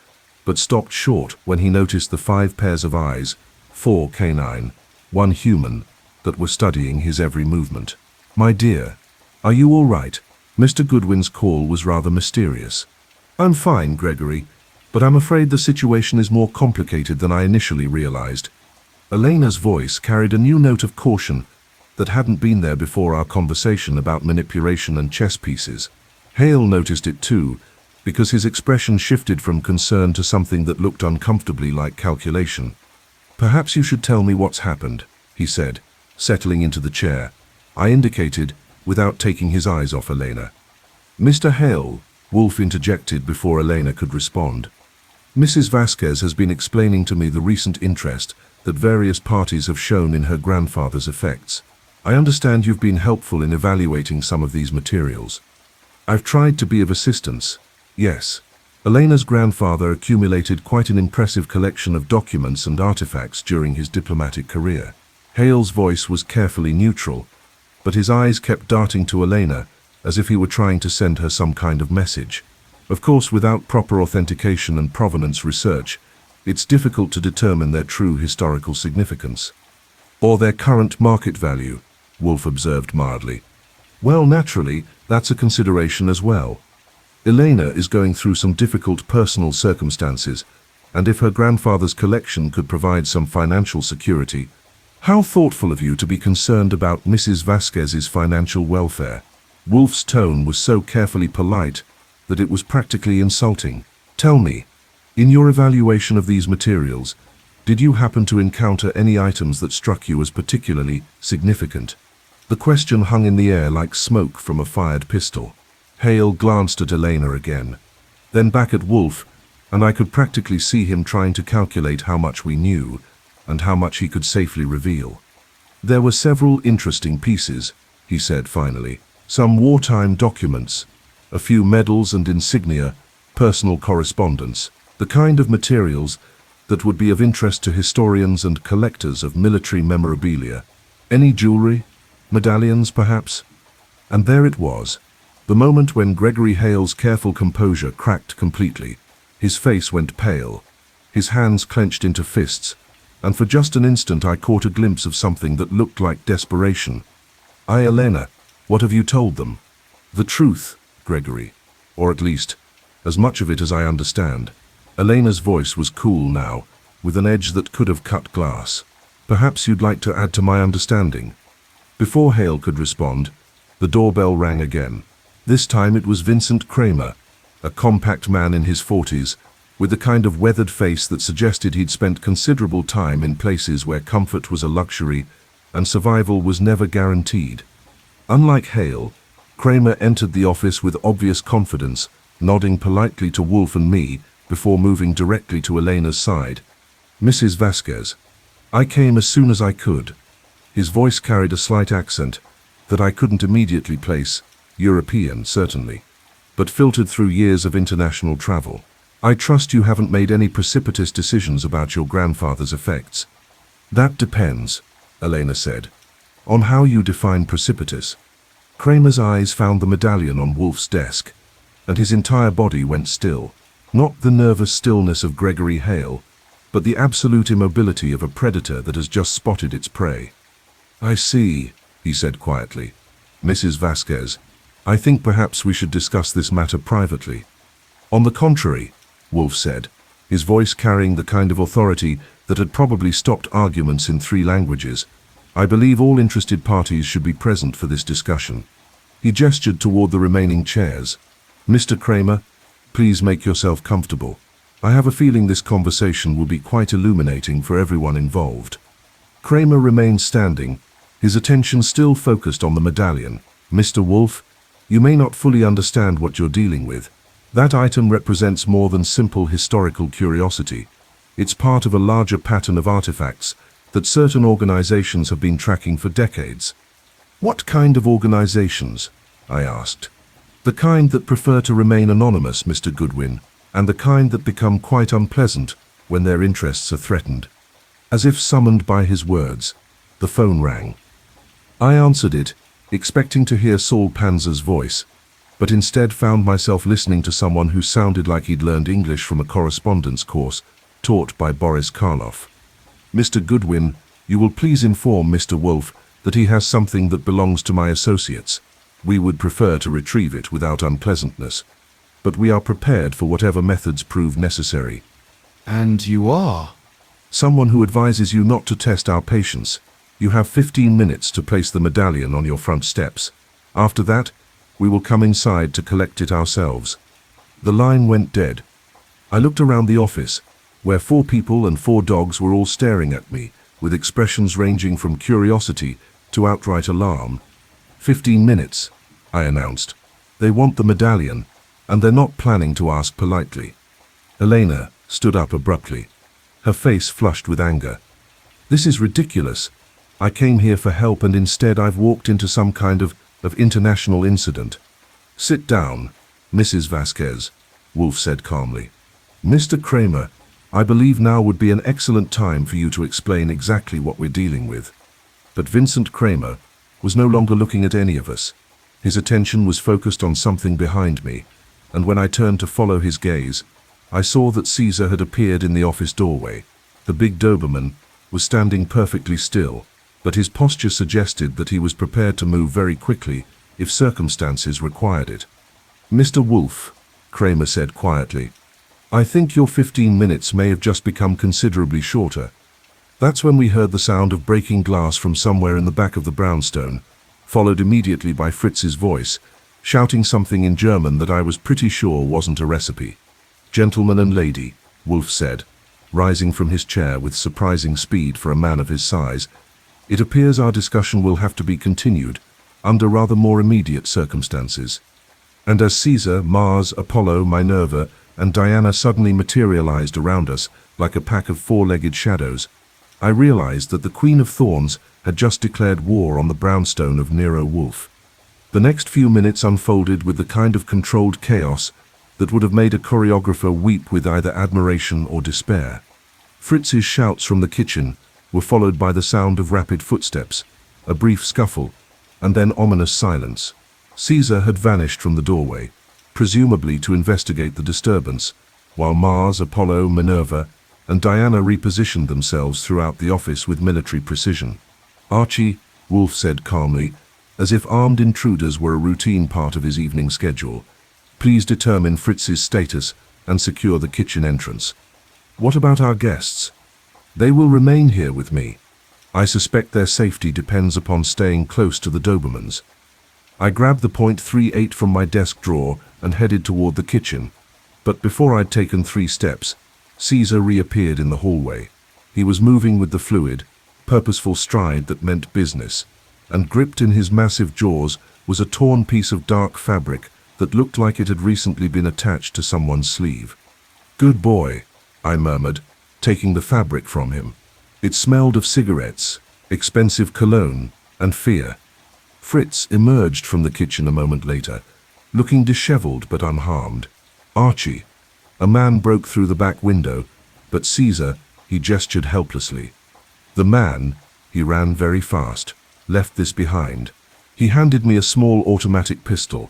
but stopped short when he noticed the 5 pairs of eyes, 4 canine, 1 human, that were studying his every movement. "My dear, are you all right?" Mr. Goodwin's call was rather mysterious. "I'm fine, Gregory, but I'm afraid the situation is more complicated than I initially realized." Elena's voice carried a new note of caution that hadn't been there before our conversation about manipulation and chess pieces. Hale noticed it too, because his expression shifted from concern to something that looked uncomfortably like calculation. "Perhaps you should tell me what's happened," he said, settling into the chair. I indicated, without taking his eyes off Elena. "Mr. Hale," Wolfe interjected before Elena could respond. "Mrs. Vasquez has been explaining to me the recent interest that various parties have shown in her grandfather's effects. I understand you've been helpful in evaluating some of these materials." "I've tried to be of assistance, yes." Elena's grandfather accumulated quite an impressive collection of documents and artifacts during his diplomatic career. Hale's voice was carefully neutral, but his eyes kept darting to Elena as if he were trying to send her some kind of message. Of course, without proper authentication and provenance research, it's difficult to determine their true historical significance. "Or their current market value," Wolfe observed mildly. "Well, naturally, that's a consideration as well. Elena is going through some difficult personal circumstances, and if her grandfather's collection could provide some financial security—" "How thoughtful of you to be concerned about Mrs. Vasquez's financial welfare." Wolfe's tone was so carefully polite that it was practically insulting. "Tell me, in your evaluation of these materials, did you happen to encounter any items that struck you as particularly significant?" The question hung in the air like smoke from a fired pistol. Hale glanced at Elena again, then back at Wolfe, and I could practically see him trying to calculate how much we knew and how much he could safely reveal. "There were several interesting pieces," he said finally. "Some wartime documents, a few medals and insignia, personal correspondence, the kind of materials that would be of interest to historians and collectors of military memorabilia. Any jewelry, medallions perhaps?" And there it was, The moment when Gregory Hale's careful composure cracked completely, his face went pale, his hands clenched into fists, and for just an instant I caught a glimpse of something that looked like desperation. Elena, what have you told them?" "The truth, Gregory, or at least, as much of it as I understand." Elena's voice was cool now, with an edge that could have cut glass. "Perhaps you'd like to add to my understanding." Before Hale could respond, the doorbell rang again. This time it was Vincent Kramer, a compact man in his 40s, with the kind of weathered face that suggested he'd spent considerable time in places where comfort was a luxury and survival was never guaranteed. Unlike Hale, Kramer entered the office with obvious confidence, nodding politely to Wolfe and me before moving directly to Elena's side. "Mrs. Vasquez, I came as soon as I could." His voice carried a slight accent that I couldn't immediately place, European certainly, but filtered through years of international travel. "I trust you haven't made any precipitous decisions about your grandfather's effects." "That depends," Elena said, "on how you define precipitous." Kramer's eyes found the medallion on Wolfe's desk, and his entire body went still. Not the nervous stillness of Gregory Hale, but the absolute immobility of a predator that has just spotted its prey. "I see," he said quietly. "Mrs. Vasquez, I think perhaps we should discuss this matter privately." "On the contrary," Wolfe said, his voice carrying the kind of authority that had probably stopped arguments in 3 languages. "I believe all interested parties should be present for this discussion." He gestured toward the remaining chairs. "Mr. Kramer, please make yourself comfortable. I have a feeling this conversation will be quite illuminating for everyone involved." Kramer remained standing, his attention still focused on the medallion. "Mr. Wolfe, you may not fully understand what you're dealing with. That item represents more than simple historical curiosity. It's part of a larger pattern of artifacts that certain organizations have been tracking for decades." "What kind of organizations?" I asked. "The kind that prefer to remain anonymous, Mr. Goodwin, and the kind that become quite unpleasant when their interests are threatened." As if summoned by his words, the phone rang. I answered it, expecting to hear Saul Panzer's voice, but instead found myself listening to someone who sounded like he'd learned English from a correspondence course taught by Boris Karloff. "Mr. Goodwin, you will please inform Mr. Wolfe that he has something that belongs to my associates. We would prefer to retrieve it without unpleasantness, but we are prepared for whatever methods prove necessary." And you are? "Someone who advises you not to test our patience. You have 15 minutes to place the medallion on your front steps. After that, we will come inside to collect it ourselves." The line went dead. I looked around the office, where 4 people and 4 dogs were all staring at me, with expressions ranging from curiosity to outright alarm. 15 minutes, I announced. "They want the medallion, and they're not planning to ask politely." Elena stood up abruptly, her face flushed with anger. "This is ridiculous. I came here for help and instead I've walked into some kind of international incident." "Sit down, Mrs. Vasquez," Wolfe said calmly. "Mr. Kramer, I believe now would be an excellent time for you to explain exactly what we're dealing with." But Vincent Kramer was no longer looking at any of us. His attention was focused on something behind me, and when I turned to follow his gaze, I saw that Caesar had appeared in the office doorway. The big Doberman was standing perfectly still, but his posture suggested that he was prepared to move very quickly if circumstances required it. "Mr. Wolfe," Kramer said quietly, "I think your 15 minutes may have just become considerably shorter." That's when we heard the sound of breaking glass from somewhere in the back of the brownstone, followed immediately by Fritz's voice, shouting something in German that I was pretty sure wasn't a recipe. "Gentleman and lady," Wolfe said, rising from his chair with surprising speed for a man of his size, "it appears our discussion will have to be continued under rather more immediate circumstances." And as Caesar, Mars, Apollo, Minerva, and Diana suddenly materialized around us like a pack of 4-legged shadows, I realized that the Queen of Thorns had just declared war on the brownstone of Nero Wolfe. The next few minutes unfolded with the kind of controlled chaos that would have made a choreographer weep with either admiration or despair. Fritz's shouts from the kitchen were followed by the sound of rapid footsteps, a brief scuffle, and then ominous silence. Caesar had vanished from the doorway, presumably to investigate the disturbance, while Mars, Apollo, Minerva, and Diana repositioned themselves throughout the office with military precision. Archie, Wolfe said calmly, as if armed intruders were a routine part of his evening schedule, please determine Fritz's status and secure the kitchen entrance. What about our guests? They will remain here with me. I suspect their safety depends upon staying close to the Dobermans. I grabbed the .38 from my desk drawer and headed toward the kitchen, but before I'd taken 3 steps, Caesar reappeared in the hallway. He was moving with the fluid, purposeful stride that meant business, and gripped in his massive jaws was a torn piece of dark fabric that looked like it had recently been attached to someone's sleeve. "Good boy," I murmured, taking the fabric from him. It smelled of cigarettes, expensive cologne, and fear. Fritz emerged from the kitchen a moment later, looking disheveled but unharmed. "Archie." A man broke through the back window, but Caesar, he gestured helplessly. The man, he ran very fast, left this behind. He handed me a small automatic pistol,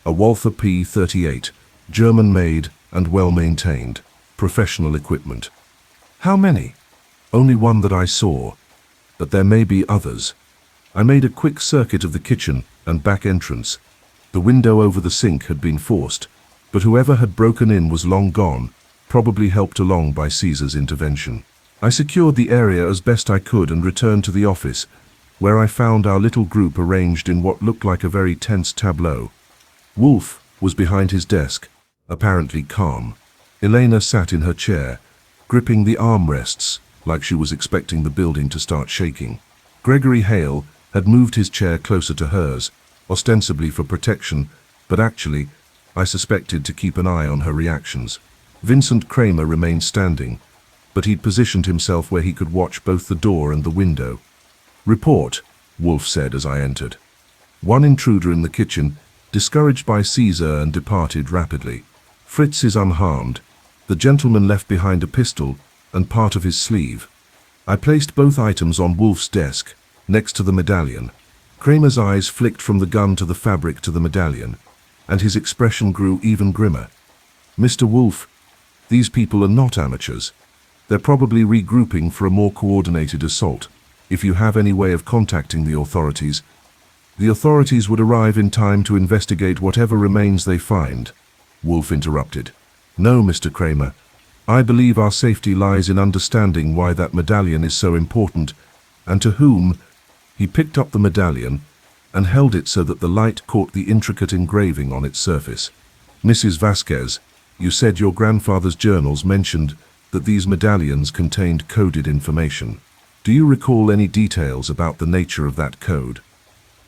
a Walther P-38, German-made and well-maintained, professional equipment. "How many?" "Only one that I saw, but there may be others." I made a quick circuit of the kitchen and back entrance. The window over the sink had been forced, but whoever had broken in was long gone, probably helped along by Caesar's intervention. I secured the area as best I could and returned to the office, where I found our little group arranged in what looked like a very tense tableau. Wolfe was behind his desk, apparently calm. Elena sat in her chair, gripping the armrests like she was expecting the building to start shaking. Gregory Hale had moved his chair closer to hers, ostensibly for protection, but actually, I suspected, to keep an eye on her reactions. Vincent Kramer remained standing, but he'd positioned himself where he could watch both the door and the window. "Report," Wolfe said as I entered. "One intruder in the kitchen, discouraged by Caesar, and departed rapidly. Fritz is unharmed. The gentleman left behind a pistol and part of his sleeve." I placed both items on Wolfe's desk, next to the medallion. Kramer's eyes flicked from the gun to the fabric to the medallion, and his expression grew even grimmer. "Mr. Wolfe, these people are not amateurs. They're probably regrouping for a more coordinated assault. If you have any way of contacting the authorities would arrive in time to investigate whatever remains they find," Wolfe interrupted. "No, Mr. Kramer. I believe our safety lies in understanding why that medallion is so important, and to whom." He picked up the medallion and held it so that the light caught the intricate engraving on its surface. "Mrs. Vasquez, you said your grandfather's journals mentioned that these medallions contained coded information. Do you recall any details about the nature of that code?"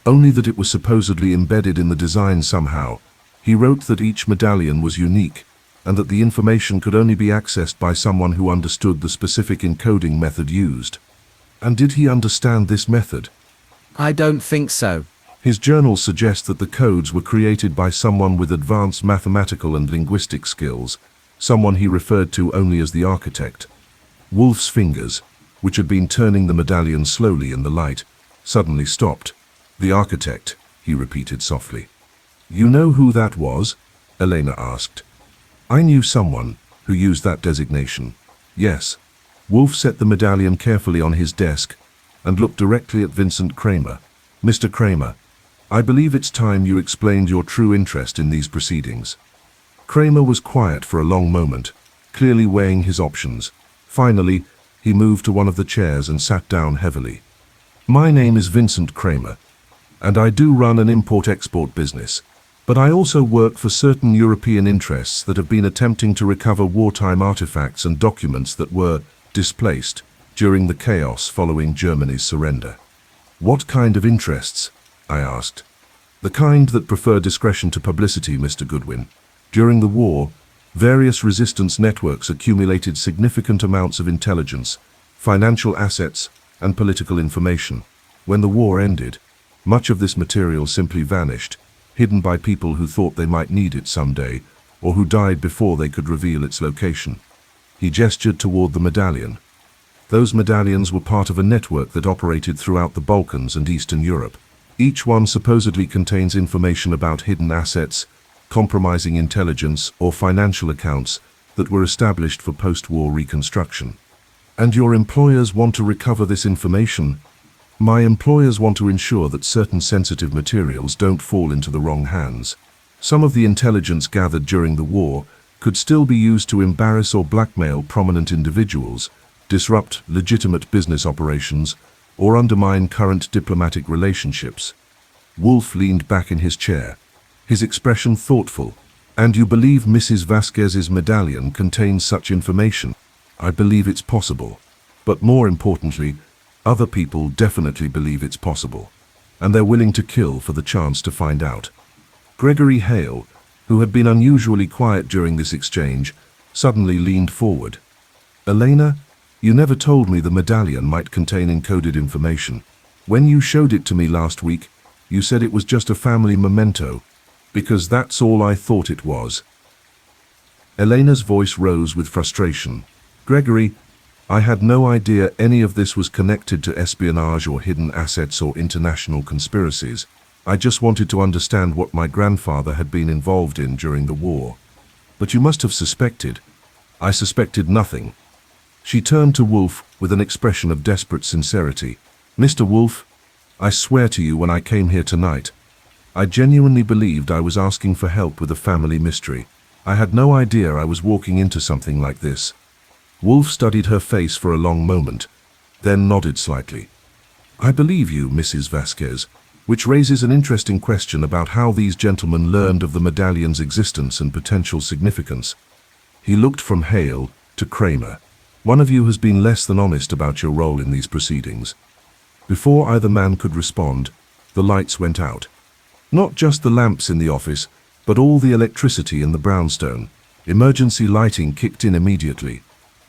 "Only that it was supposedly embedded in the design somehow. He wrote that each medallion was unique, and that the information could only be accessed by someone who understood the specific encoding method used." "And did he understand this method?" I don't think so. "His journals suggest that the codes were created by someone with advanced mathematical and linguistic skills, someone he referred to only as the architect." Wolfe's fingers, which had been turning the medallion slowly in the light, suddenly stopped. "The architect," he repeated softly. "You know who that was?" Elena asked. "I knew someone who used that designation." "Yes." Wolfe set the medallion carefully on his desk and looked directly at Vincent Kramer. "Mr. Kramer, I believe it's time you explained your true interest in these proceedings." Kramer was quiet for a long moment, clearly weighing his options. Finally, he moved to one of the chairs and sat down heavily. "My name is Vincent Kramer, and I do run an import-export business, but I also work for certain European interests that have been attempting to recover wartime artifacts and documents that were displaced during the chaos following Germany's surrender." "What kind of interests?" I asked. "The kind that prefer discretion to publicity, Mr. Goodwin. During the war, various resistance networks accumulated significant amounts of intelligence, financial assets, and political information. When the war ended, much of this material simply vanished, hidden by people who thought they might need it someday, or who died before they could reveal its location." He gestured toward the medallion. "Those medallions were part of a network that operated throughout the Balkans and Eastern Europe. Each one supposedly contains information about hidden assets, compromising intelligence, or financial accounts that were established for post-war reconstruction. And your employers want to recover this information? My employers want to ensure that certain sensitive materials don't fall into the wrong hands. Some of the intelligence gathered during the war could still be used to embarrass or blackmail prominent individuals, disrupt legitimate business operations, or undermine current diplomatic relationships. Wolfe leaned back in his chair, his expression thoughtful. And you believe Mrs. Vasquez's medallion contains such information? I believe it's possible. But more importantly, other people definitely believe it's possible. And they're willing to kill for the chance to find out. Gregory Hale, who had been unusually quiet during this exchange, suddenly leaned forward. Elena, you never told me the medallion might contain encoded information. When you showed it to me last week, you said it was just a family memento, because that's all I thought it was. Elena's voice rose with frustration. Gregory, I had no idea any of this was connected to espionage or hidden assets or international conspiracies. I just wanted to understand what my grandfather had been involved in during the war. But you must have suspected. I suspected nothing. She turned to Wolfe with an expression of desperate sincerity. Mr. Wolfe, I swear to you when I came here tonight, I genuinely believed I was asking for help with a family mystery. I had no idea I was walking into something like this. Wolfe studied her face for a long moment, then nodded slightly. I believe you, Mrs. Vasquez, which raises an interesting question about how these gentlemen learned of the medallion's existence and potential significance. He looked from Hale to Kramer. One of you has been less than honest about your role in these proceedings. Before either man could respond, the lights went out. Not just the lamps in the office, but all the electricity in the brownstone. Emergency lighting kicked in immediately.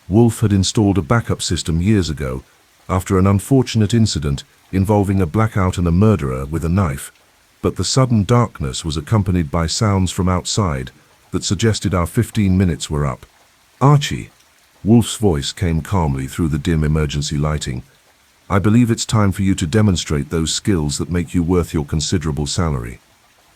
Wolfe had installed a backup system years ago, after an unfortunate incident involving a blackout and a murderer with a knife. But the sudden darkness was accompanied by sounds from outside that suggested our 15 minutes were up. Archie, Wolfe's voice came calmly through the dim emergency lighting. I believe it's time for you to demonstrate those skills that make you worth your considerable salary.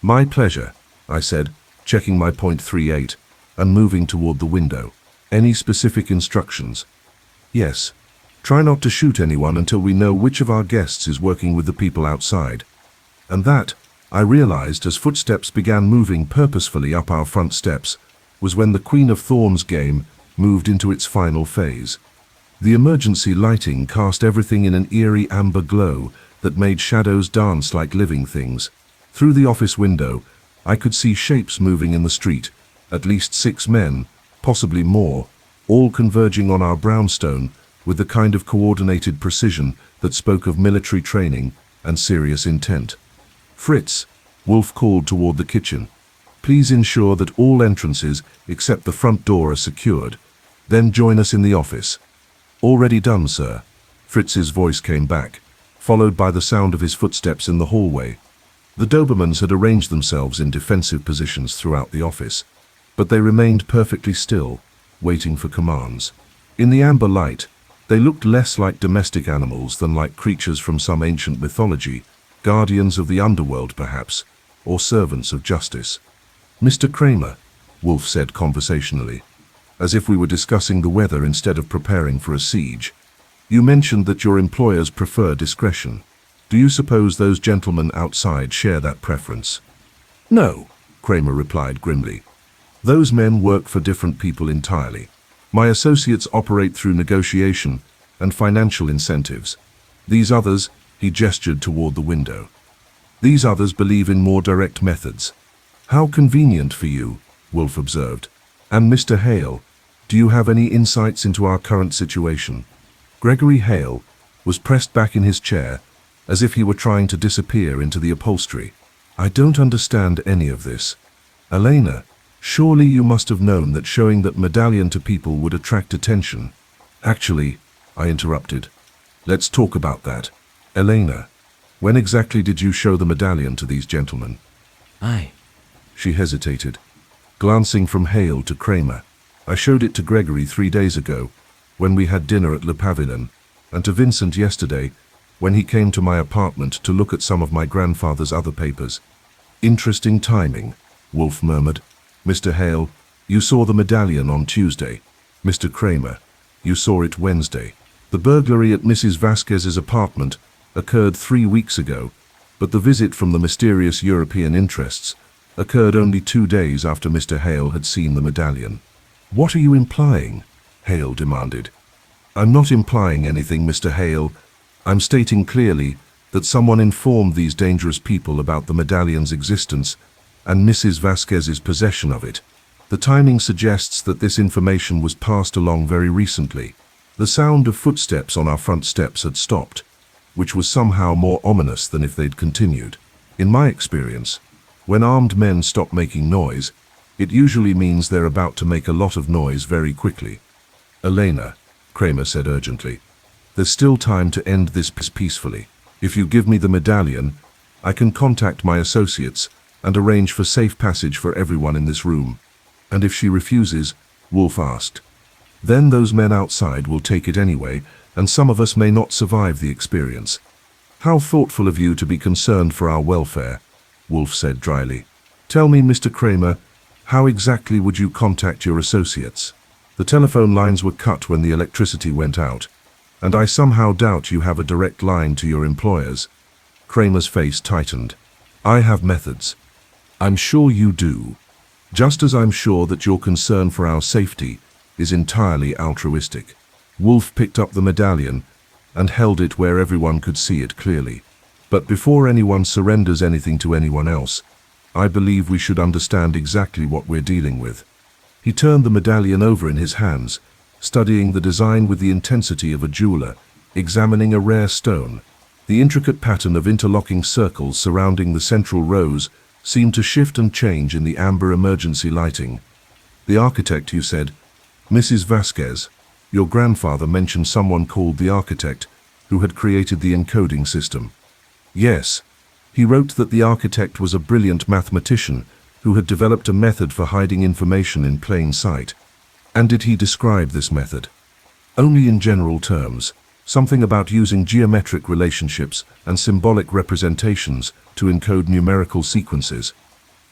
My pleasure, I said, checking my .38 and moving toward the window. Any specific instructions? Yes. Try not to shoot anyone until we know which of our guests is working with the people outside. And that, I realized as footsteps began moving purposefully up our front steps, was when the Queen of Thorns game moved into its final phase. The emergency lighting cast everything in an eerie amber glow that made shadows dance like living things. Through the office window, I could see shapes moving in the street, at least 6 men, possibly more, all converging on our brownstone with the kind of coordinated precision that spoke of military training and serious intent. Fritz, Wolfe called toward the kitchen. Please ensure that all entrances except the front door are secured. Then join us in the office. Already done, sir. Fritz's voice came back, followed by the sound of his footsteps in the hallway. The Dobermans had arranged themselves in defensive positions throughout the office, but they remained perfectly still, waiting for commands. In the amber light, they looked less like domestic animals than like creatures from some ancient mythology, guardians of the underworld perhaps, or servants of justice. Mr. Kramer, Wolfe said conversationally, as if we were discussing the weather instead of preparing for a siege. You mentioned that your employers prefer discretion. Do you suppose those gentlemen outside share that preference? No, Kramer replied grimly. Those men work for different people entirely. My associates operate through negotiation and financial incentives. These others, he gestured toward the window. These others believe in more direct methods. How convenient for you, Wolfe observed. And Mr. Hale, do you have any insights into our current situation? Gregory Hale was pressed back in his chair as if he were trying to disappear into the upholstery. I don't understand any of this. Elena, surely you must have known that showing that medallion to people would attract attention. Actually, I interrupted. Let's talk about that. Elena, when exactly did you show the medallion to these gentlemen? She hesitated, glancing from Hale to Kramer. I showed it to Gregory 3 days ago, when we had dinner at Le Pavillon, and to Vincent yesterday, when he came to my apartment to look at some of my grandfather's other papers. Interesting timing, Wolfe murmured. Mr. Hale, you saw the medallion on Tuesday. Mr. Kramer, you saw it Wednesday. The burglary at Mrs. Vasquez's apartment occurred 3 weeks ago, but the visit from the mysterious European interests occurred only 2 days after Mr. Hale had seen the medallion. What are you implying? Hale demanded. I'm not implying anything, Mr. Hale. I'm stating clearly that someone informed these dangerous people about the medallion's existence and Mrs. Vasquez's possession of it. The timing suggests that this information was passed along very recently. The sound of footsteps on our front steps had stopped, which was somehow more ominous than if they'd continued. In my experience, when armed men stop making noise, it usually means they're about to make a lot of noise very quickly. Elena, Kramer said urgently, there's still time to end this peacefully. If you give me the medallion, I can contact my associates and arrange for safe passage for everyone in this room. And if she refuses, Wolfe asked, then those men outside will take it anyway, and some of us may not survive the experience. How thoughtful of you to be concerned for our welfare, Wolfe said dryly. Tell me, Mr. Kramer, how exactly would you contact your associates? The telephone lines were cut when the electricity went out, and I somehow doubt you have a direct line to your employers. Kramer's face tightened. I have methods. I'm sure you do. Just as I'm sure that your concern for our safety is entirely altruistic. Wolfe picked up the medallion and held it where everyone could see it clearly. But before anyone surrenders anything to anyone else, I believe we should understand exactly what we're dealing with. He turned the medallion over in his hands, studying the design with the intensity of a jeweler, examining a rare stone. The intricate pattern of interlocking circles surrounding the central rose seemed to shift and change in the amber emergency lighting. The architect, you said, Mrs. Vasquez. Your grandfather mentioned someone called the architect who had created the encoding system. Yes, he wrote that the architect was a brilliant mathematician who had developed a method for hiding information in plain sight. And did he describe this method? Only in general terms, something about using geometric relationships and symbolic representations to encode numerical sequences.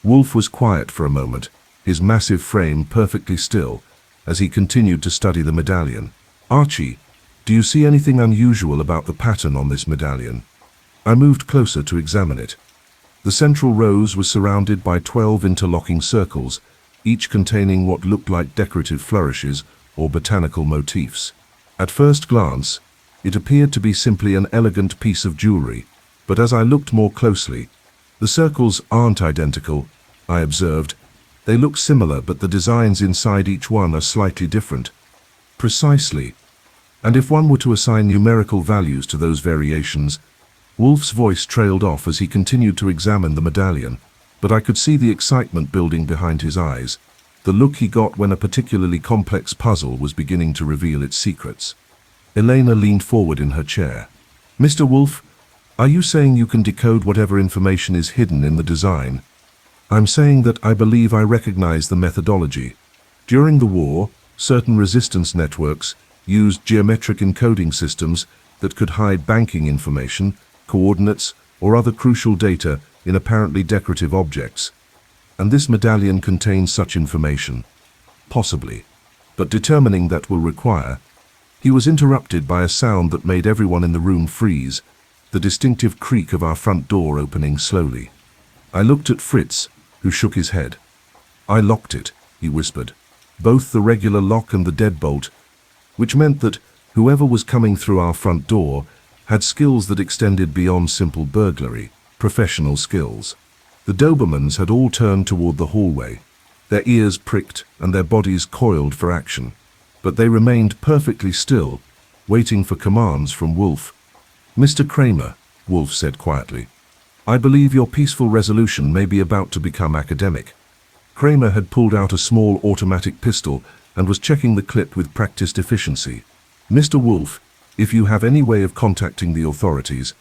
Wolfe was quiet for a moment, his massive frame perfectly still, as he continued to study the medallion. Archie, do you see anything unusual about the pattern on this medallion? I moved closer to examine it. The central rose was surrounded by 12 interlocking circles, each containing what looked like decorative flourishes or botanical motifs. At first glance, it appeared to be simply an elegant piece of jewelry, but as I looked more closely, the circles aren't identical, I observed. They look similar, but the designs inside each one are slightly different. Precisely. And if one were to assign numerical values to those variations, Wolfe's voice trailed off as he continued to examine the medallion, but I could see the excitement building behind his eyes, the look he got when a particularly complex puzzle was beginning to reveal its secrets. Elena leaned forward in her chair. Mr. Wolfe, are you saying you can decode whatever information is hidden in the design? I'm saying that I believe I recognize the methodology. During the war, certain resistance networks used geometric encoding systems that could hide banking information, coordinates, or other crucial data in apparently decorative objects. And this medallion contains such information. Possibly. But determining that will require. He was interrupted by a sound that made everyone in the room freeze, the distinctive creak of our front door opening slowly. I looked at Fritz, who shook his head. I locked it, he whispered. Both the regular lock and the deadbolt, which meant that whoever was coming through our front door had skills that extended beyond simple burglary, professional skills. The Dobermans had all turned toward the hallway, their ears pricked and their bodies coiled for action. But they remained perfectly still, waiting for commands from Wolfe. Mr. Kramer, Wolfe said quietly, I believe your peaceful resolution may be about to become academic. Kramer had pulled out a small automatic pistol and was checking the clip with practiced efficiency. Mr. Wolfe, if you have any way of contacting the authorities.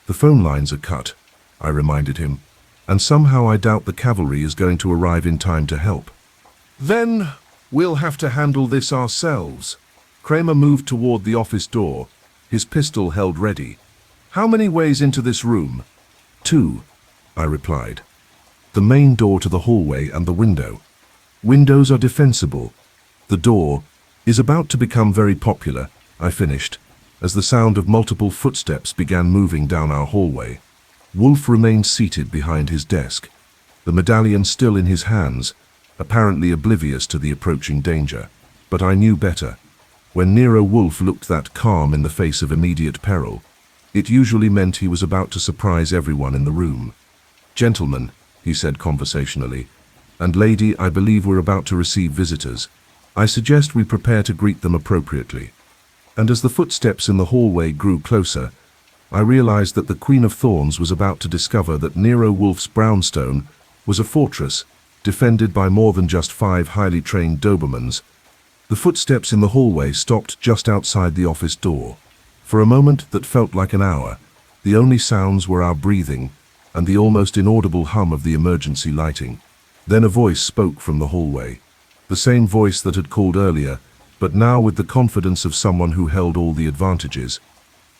The phone lines are cut, I reminded him, and somehow I doubt the cavalry is going to arrive in time to help. Then we'll have to handle this ourselves. Kramer moved toward the office door, his pistol held ready. How many ways into this room? 2, I replied. The main door to the hallway and the window. Windows are defensible. The door is about to become very popular, I finished, as the sound of multiple footsteps began moving down our hallway. Wolfe remained seated behind his desk, the medallion still in his hands, apparently oblivious to the approaching danger. But I knew better. When Nero Wolfe looked that calm in the face of immediate peril, it usually meant he was about to surprise everyone in the room. "Gentlemen," he said conversationally, "and lady, I believe we're about to receive visitors. I suggest we prepare to greet them appropriately." And as the footsteps in the hallway grew closer, I realized that the Queen of Thorns was about to discover that Nero Wolfe's brownstone was a fortress, defended by more than just 5 highly trained Dobermans. The footsteps in the hallway stopped just outside the office door. For a moment that felt like an hour, the only sounds were our breathing and the almost inaudible hum of the emergency lighting. Then a voice spoke from the hallway, the same voice that had called earlier, but now with the confidence of someone who held all the advantages.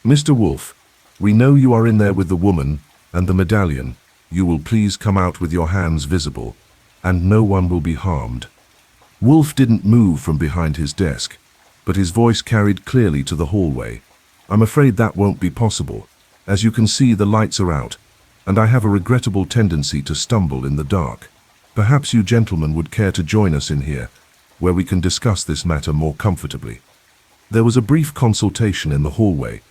"Mr. Wolfe, we know you are in there with the woman and the medallion. You will please come out with your hands visible, and no one will be harmed." Wolfe didn't move from behind his desk, but his voice carried clearly to the hallway. "I'm afraid that won't be possible. As you can see, the lights are out, and I have a regrettable tendency to stumble in the dark. Perhaps you gentlemen would care to join us in here, where we can discuss this matter more comfortably." There was a brief consultation in the hallway,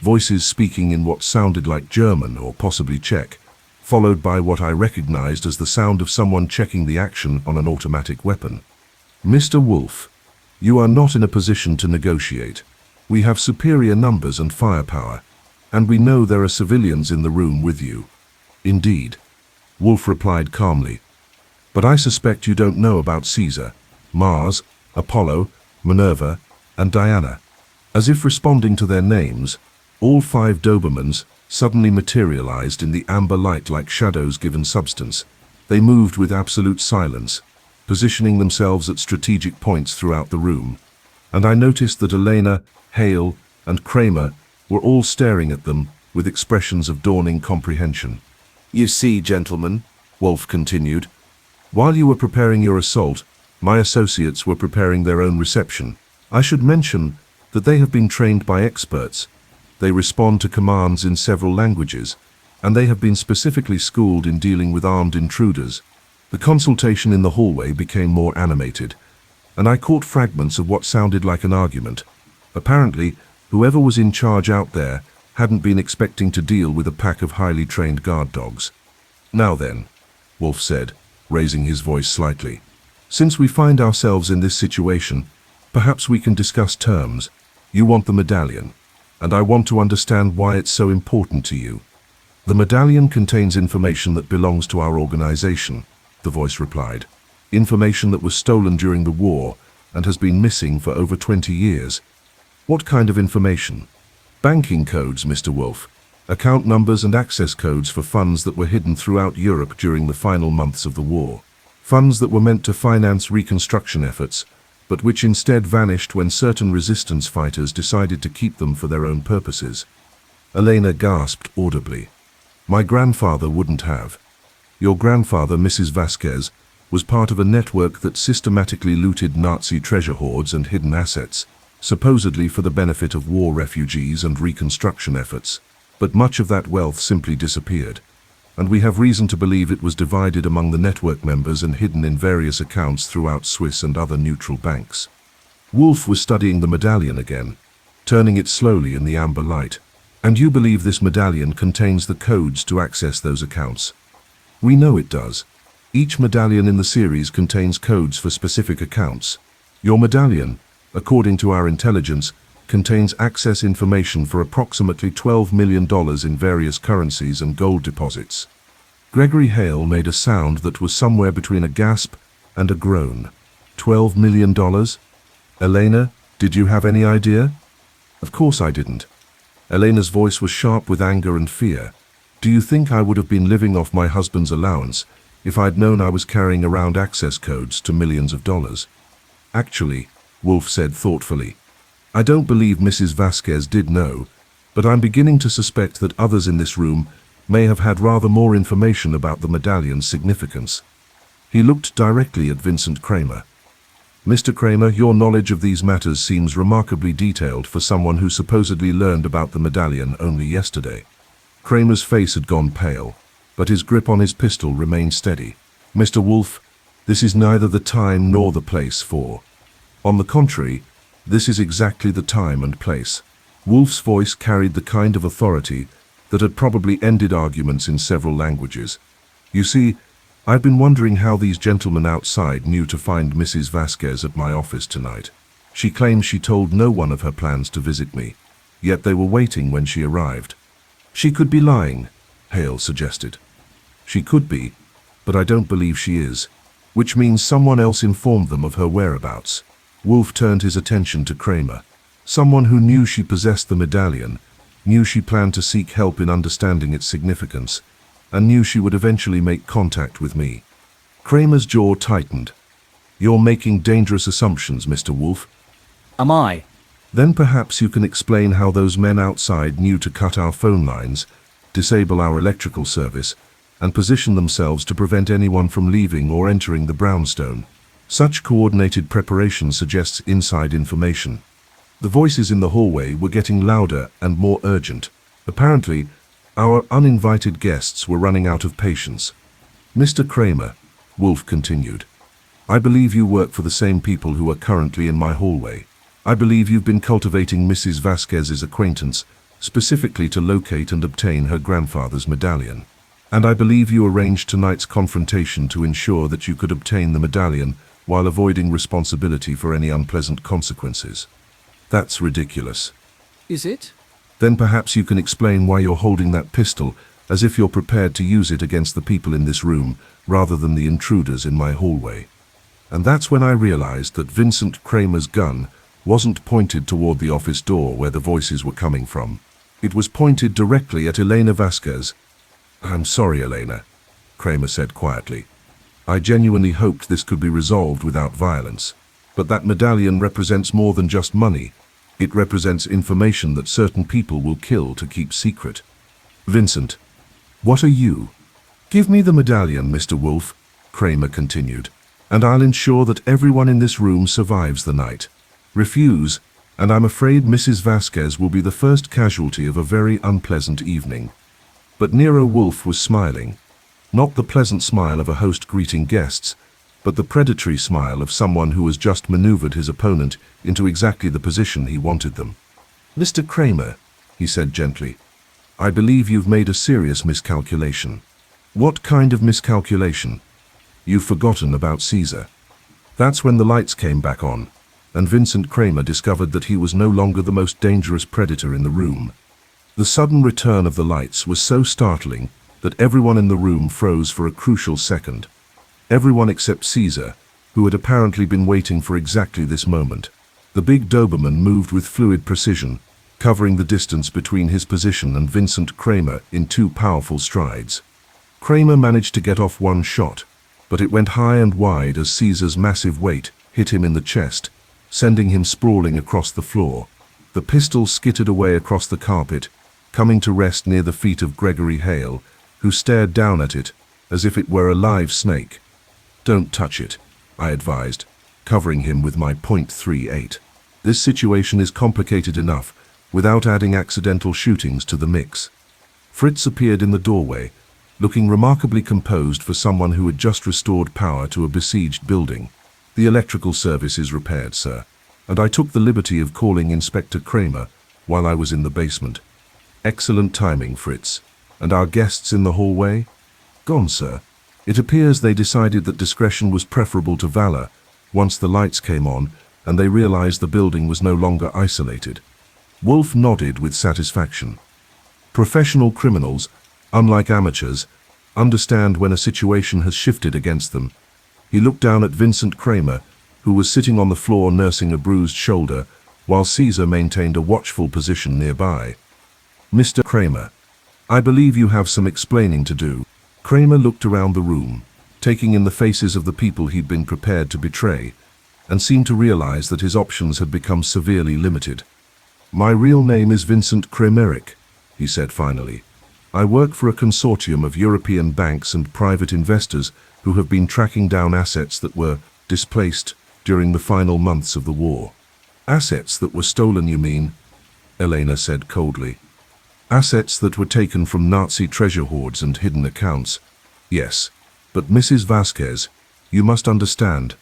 voices speaking in what sounded like German or possibly Czech, followed by what I recognized as the sound of someone checking the action on an automatic weapon. "Mr. Wolfe, you are not in a position to negotiate. We have superior numbers and firepower, and we know there are civilians in the room with you." "Indeed," Wolfe replied calmly. "But I suspect you don't know about Caesar, Mars, Apollo, Minerva, and Diana." As if responding to their names, all 5 Dobermans suddenly materialized in the amber light like shadows given substance. They moved with absolute silence, positioning themselves at strategic points throughout the room. And I noticed that Elena, Hale, and Kramer were all staring at them with expressions of dawning comprehension. "You see, gentlemen," Wolfe continued, "while you were preparing your assault, my associates were preparing their own reception. I should mention that they have been trained by experts. They respond to commands in several languages, and they have been specifically schooled in dealing with armed intruders." The consultation in the hallway became more animated, and I caught fragments of what sounded like an argument. Apparently, whoever was in charge out there hadn't been expecting to deal with a pack of highly trained guard dogs. "Now then," Wolfe said, raising his voice slightly, "since we find ourselves in this situation, perhaps we can discuss terms. You want the medallion, and I want to understand why it's so important to you." "The medallion contains information that belongs to our organization," the voice replied. "Information that was stolen during the war and has been missing for over 20 years. "What kind of information?" "Banking codes, Mr. Wolfe. Account numbers and access codes for funds that were hidden throughout Europe during the final months of the war. Funds that were meant to finance reconstruction efforts, but which instead vanished when certain resistance fighters decided to keep them for their own purposes." Elena gasped audibly. "My grandfather wouldn't have. Your grandfather, Mrs. Vasquez, was part of a network that systematically looted Nazi treasure hoards and hidden assets, supposedly for the benefit of war refugees and reconstruction efforts. But much of that wealth simply disappeared, and we have reason to believe it was divided among the network members and hidden in various accounts throughout Swiss and other neutral banks." Wolfe was studying the medallion again, turning it slowly in the amber light. "And you believe this medallion contains the codes to access those accounts?" "We know it does. Each medallion in the series contains codes for specific accounts. Your medallion, according to our intelligence, contains access information for approximately $12 million in various currencies and gold deposits." Gregory Hale made a sound that was somewhere between a gasp and a groan. $12 million? Elena, did you have any idea? Of course I didn't. Elena's voice was sharp with anger and fear. "Do you think I would have been living off my husband's allowance if I'd known I was carrying around access codes to millions of dollars?" "Actually," Wolfe said thoughtfully, "I don't believe Mrs. Vasquez did know, But I'm beginning to suspect that others in this room may have had rather more information about the medallion's significance. He looked directly at Vincent Kramer. Mr. Kramer, your knowledge of these matters seems remarkably detailed for someone who supposedly learned about the medallion only yesterday. Kramer's face had gone pale, but his grip on his pistol remained steady. Mr. Wolfe, this is neither the time nor the place for. On the contrary, this is exactly the time and place. Wolfe's voice carried the kind of authority that had probably ended arguments in several languages. You see, I've been wondering how these gentlemen outside knew to find Mrs. Vasquez at my office tonight. She claims she told no one of her plans to visit me, yet they were waiting when she arrived. She could be lying, Hale suggested. She could be, but I don't believe she is, which means someone else informed them of her whereabouts. Wolfe turned his attention to Kramer. Someone who knew she possessed the medallion, knew she planned to seek help in understanding its significance, and knew she would eventually make contact with me. Kramer's jaw tightened. You're making dangerous assumptions, Mr. Wolfe. Am I? Then perhaps you can explain how those men outside knew to cut our phone lines, disable our electrical service, and position themselves to prevent anyone from leaving or entering the brownstone. Such coordinated preparation suggests inside information. The voices in the hallway were getting louder and more urgent. Apparently, our uninvited guests were running out of patience. Mr. Kramer, Wolfe continued, I believe you work for the same people who are currently in my hallway. I believe you've been cultivating Mrs. Vasquez's acquaintance, specifically to locate and obtain her grandfather's medallion. And I believe you arranged tonight's confrontation to ensure that you could obtain the medallion while avoiding responsibility for any unpleasant consequences. That's ridiculous. Is it? Then perhaps you can explain why you're holding that pistol as if you're prepared to use it against the people in this room rather than the intruders in my hallway. And that's when I realized that Vincent Kramer's gun wasn't pointed toward the office door where the voices were coming from. It was pointed directly at Elena Vasquez. I'm sorry, Elena, Kramer said quietly. I genuinely hoped this could be resolved without violence. But that medallion represents more than just money. It represents information that certain people will kill to keep secret. Vincent, what are you? Give me the medallion, Mr. Wolfe, Kramer continued, and I'll ensure that everyone in this room survives the night. Refuse, and I'm afraid Mrs. Vasquez will be the first casualty of a very unpleasant evening. But Nero Wolfe was smiling. Not the pleasant smile of a host greeting guests, but the predatory smile of someone who has just maneuvered his opponent into exactly the position he wanted them. Mr. Kramer, he said gently, I believe you've made a serious miscalculation. What kind of miscalculation? You've forgotten about Caesar. That's when the lights came back on, and Vincent Kramer discovered that he was no longer the most dangerous predator in the room. The sudden return of the lights was so startling that everyone in the room froze for a crucial second. Everyone except Caesar, who had apparently been waiting for exactly this moment. The big Doberman moved with fluid precision, covering the distance between his position and Vincent Kramer in 2 powerful strides. Kramer managed to get off one shot, but it went high and wide as Caesar's massive weight hit him in the chest, sending him sprawling across the floor. The pistol skittered away across the carpet, coming to rest near the feet of Gregory Hale, who stared down at it as if it were a live snake. Don't touch it, I advised, covering him with my .38. This situation is complicated enough without adding accidental shootings to the mix. Fritz appeared in the doorway, looking remarkably composed for someone who had just restored power to a besieged building. The electrical service is repaired, sir, and I took the liberty of calling Inspector Kramer while I was in the basement. Excellent timing, Fritz. And our guests in the hallway? Gone, sir. It appears they decided that discretion was preferable to valor once the lights came on and they realized the building was no longer isolated. Wolfe nodded with satisfaction. Professional criminals, unlike amateurs, understand when a situation has shifted against them. He looked down at Vincent Kramer, who was sitting on the floor nursing a bruised shoulder, while Caesar maintained a watchful position nearby. Mr. Kramer, I believe you have some explaining to do. Kramer looked around the room, taking in the faces of the people he'd been prepared to betray, and seemed to realize that his options had become severely limited. My real name is Vincent Kremerick, he said finally. I work for a consortium of European banks and private investors who have been tracking down assets that were displaced during the final months of the war. Assets that were stolen, you mean? Elena said coldly. Assets that were taken from Nazi treasure hoards and hidden accounts. Yes, but Mrs. Vasquez, you must understand,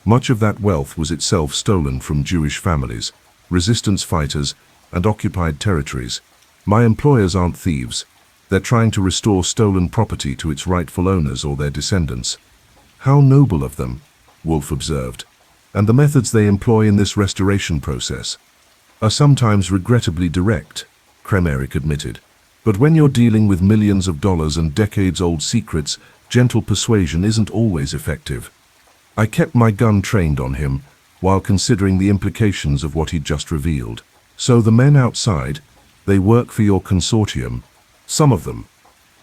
much of that wealth was itself stolen from Jewish families, resistance fighters, and occupied territories. My employers aren't thieves. They're trying to restore stolen property to its rightful owners or their descendants. How noble of them, Wolfe observed. And the methods they employ in this restoration process are sometimes regrettably direct, Kremerick admitted. But when you're dealing with millions of dollars and decades-old secrets, gentle persuasion isn't always effective. I kept my gun trained on him while considering the implications of what he'd just revealed. So the men outside, they work for your consortium. Some of them.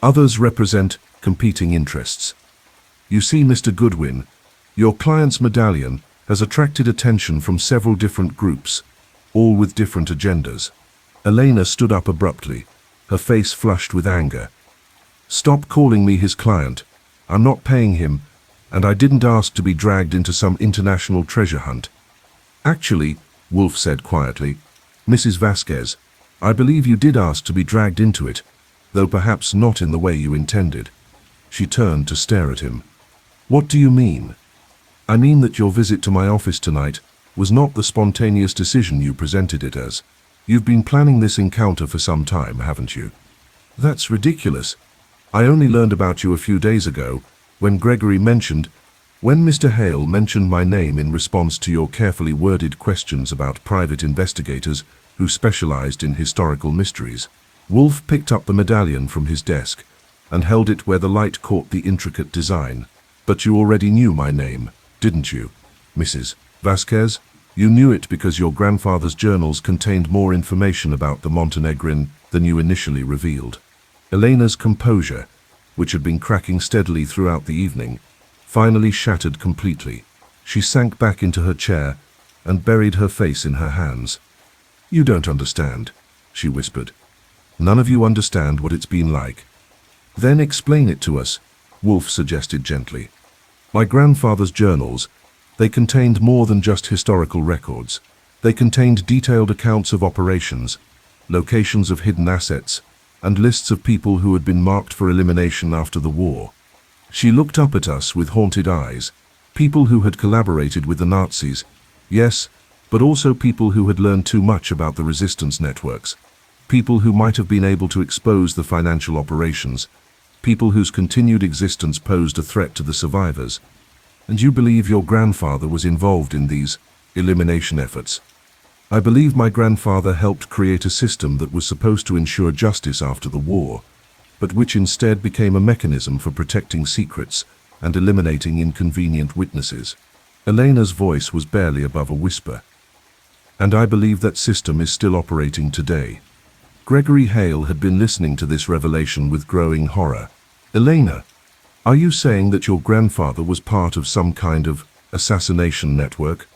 Others represent competing interests. You see, Mr. Goodwin, your client's medallion has attracted attention from several different groups, all with different agendas. Elena stood up abruptly, her face flushed with anger. Stop calling me his client. I'm not paying him, and I didn't ask to be dragged into some international treasure hunt. Actually, Wolfe said quietly, Mrs. Vasquez, I believe you did ask to be dragged into it, though perhaps not in the way you intended. She turned to stare at him. What do you mean? I mean that your visit to my office tonight was not the spontaneous decision you presented it as. You've been planning this encounter for some time, haven't you? That's ridiculous. I only learned about you a few days ago, when Mr. Hale mentioned my name in response to your carefully worded questions about private investigators who specialized in historical mysteries. Wolfe picked up the medallion from his desk and held it where the light caught the intricate design. But you already knew my name, didn't you, Mrs. Vasquez? You knew it because your grandfather's journals contained more information about the Montenegrin than you initially revealed. Elena's composure, which had been cracking steadily throughout the evening, finally shattered completely. She sank back into her chair and buried her face in her hands. You don't understand, she whispered. None of you understand what it's been like. Then explain it to us, Wolfe suggested gently. My grandfather's journals, they contained more than just historical records. They contained detailed accounts of operations, locations of hidden assets, and lists of people who had been marked for elimination after the war. She looked up at us with haunted eyes. People who had collaborated with the Nazis, yes, but also people who had learned too much about the resistance networks. People who might have been able to expose the financial operations. People whose continued existence posed a threat to the survivors. And you believe your grandfather was involved in these elimination efforts? I believe my grandfather helped create a system that was supposed to ensure justice after the war, but which instead became a mechanism for protecting secrets and eliminating inconvenient witnesses. Elena's voice was barely above a whisper. And I believe that system is still operating today. Gregory Hale had been listening to this revelation with growing horror. Elena, are you saying that your grandfather was part of some kind of assassination network?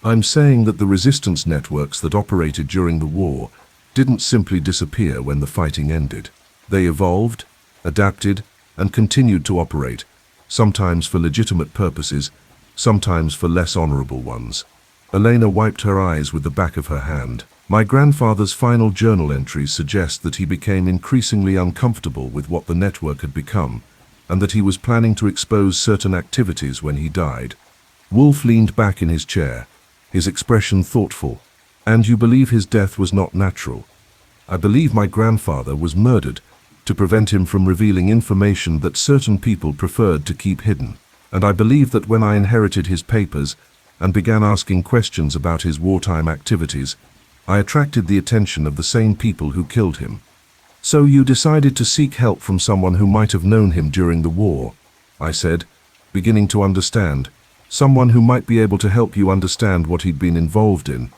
I'm saying that the resistance networks that operated during the war didn't simply disappear when the fighting ended. They evolved, adapted, and continued to operate, sometimes for legitimate purposes, sometimes for less honorable ones. Elena wiped her eyes with the back of her hand. My grandfather's final journal entries suggest that he became increasingly uncomfortable with what the network had become, and that he was planning to expose certain activities when he died. Wolfe leaned back in his chair, his expression thoughtful. And you believe his death was not natural? I believe my grandfather was murdered to prevent him from revealing information that certain people preferred to keep hidden. And I believe that when I inherited his papers and began asking questions about his wartime activities, I attracted the attention of the same people who killed him. So you decided to seek help from someone who might have known him during the war, I said, beginning to understand. Someone who might be able to help you understand what he'd been involved in,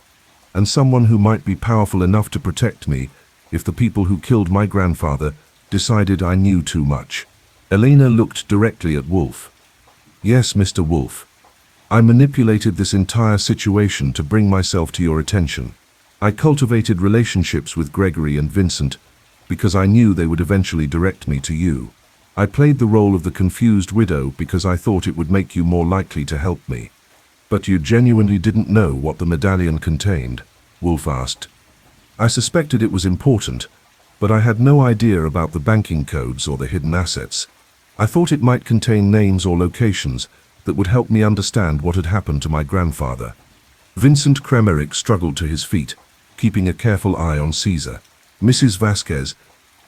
and someone who might be powerful enough to protect me if the people who killed my grandfather decided I knew too much. Elena looked directly at Wolfe. Yes, Mr. Wolfe. I manipulated this entire situation to bring myself to your attention. I cultivated relationships with Gregory and Vincent because I knew they would eventually direct me to you. I played the role of the confused widow because I thought it would make you more likely to help me. But you genuinely didn't know what the medallion contained? Wolfe asked. I suspected it was important, but I had no idea about the banking codes or the hidden assets. I thought it might contain names or locations that would help me understand what had happened to my grandfather. Vincent Kremerick struggled to his feet, keeping a careful eye on Caesar. Mrs. Vasquez,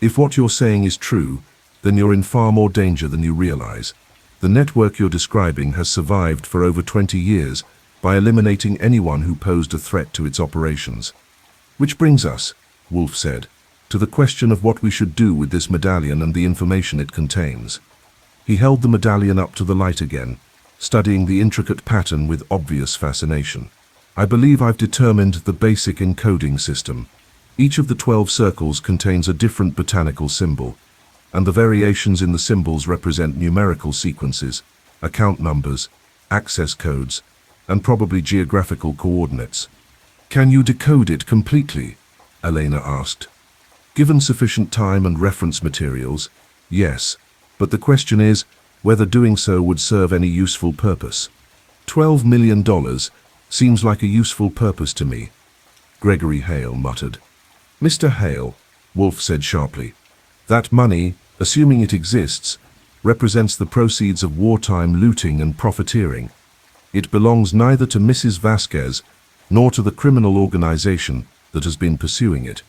if what you're saying is true, then you're in far more danger than you realize. The network you're describing has survived for over 20 years by eliminating anyone who posed a threat to its operations. Which brings us, Wolfe said, to the question of what we should do with this medallion and the information it contains. He held the medallion up to the light again, studying the intricate pattern with obvious fascination. I believe I've determined the basic encoding system. Each of the 12 circles contains a different botanical symbol, and the variations in the symbols represent numerical sequences, account numbers, access codes, and probably geographical coordinates. Can you decode it completely? Elena asked. Given sufficient time and reference materials, yes, but the question is whether doing so would serve any useful purpose. $12 million seems like a useful purpose to me, Gregory Hale muttered. Mr. Hale, Wolfe said sharply, that money, assuming it exists, represents the proceeds of wartime looting and profiteering. It belongs neither to Mrs. Vasquez nor to the criminal organization that has been pursuing it.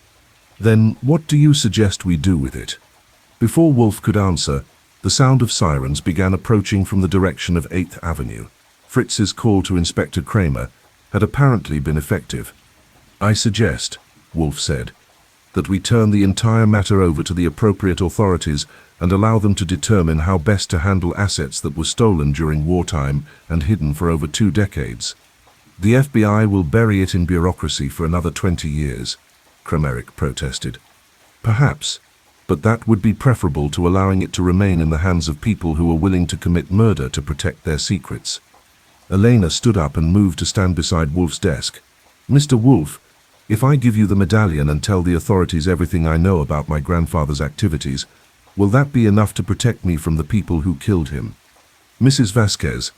Then what do you suggest we do with it? Before Wolfe could answer, the sound of sirens began approaching from the direction of 8th Avenue. Fritz's call to Inspector Kramer had apparently been effective. I suggest, Wolfe said, that we turn the entire matter over to the appropriate authorities and allow them to determine how best to handle assets that were stolen during wartime and hidden for over 2 decades. The FBI will bury it in bureaucracy for another 20 years, Kremerick protested. Perhaps, but that would be preferable to allowing it to remain in the hands of people who are willing to commit murder to protect their secrets. Elena stood up and moved to stand beside Wolfe's desk. Mr. Wolfe, if I give you the medallion and tell the authorities everything I know about my grandfather's activities, will that be enough to protect me from the people who killed him? Mrs. Vasquez,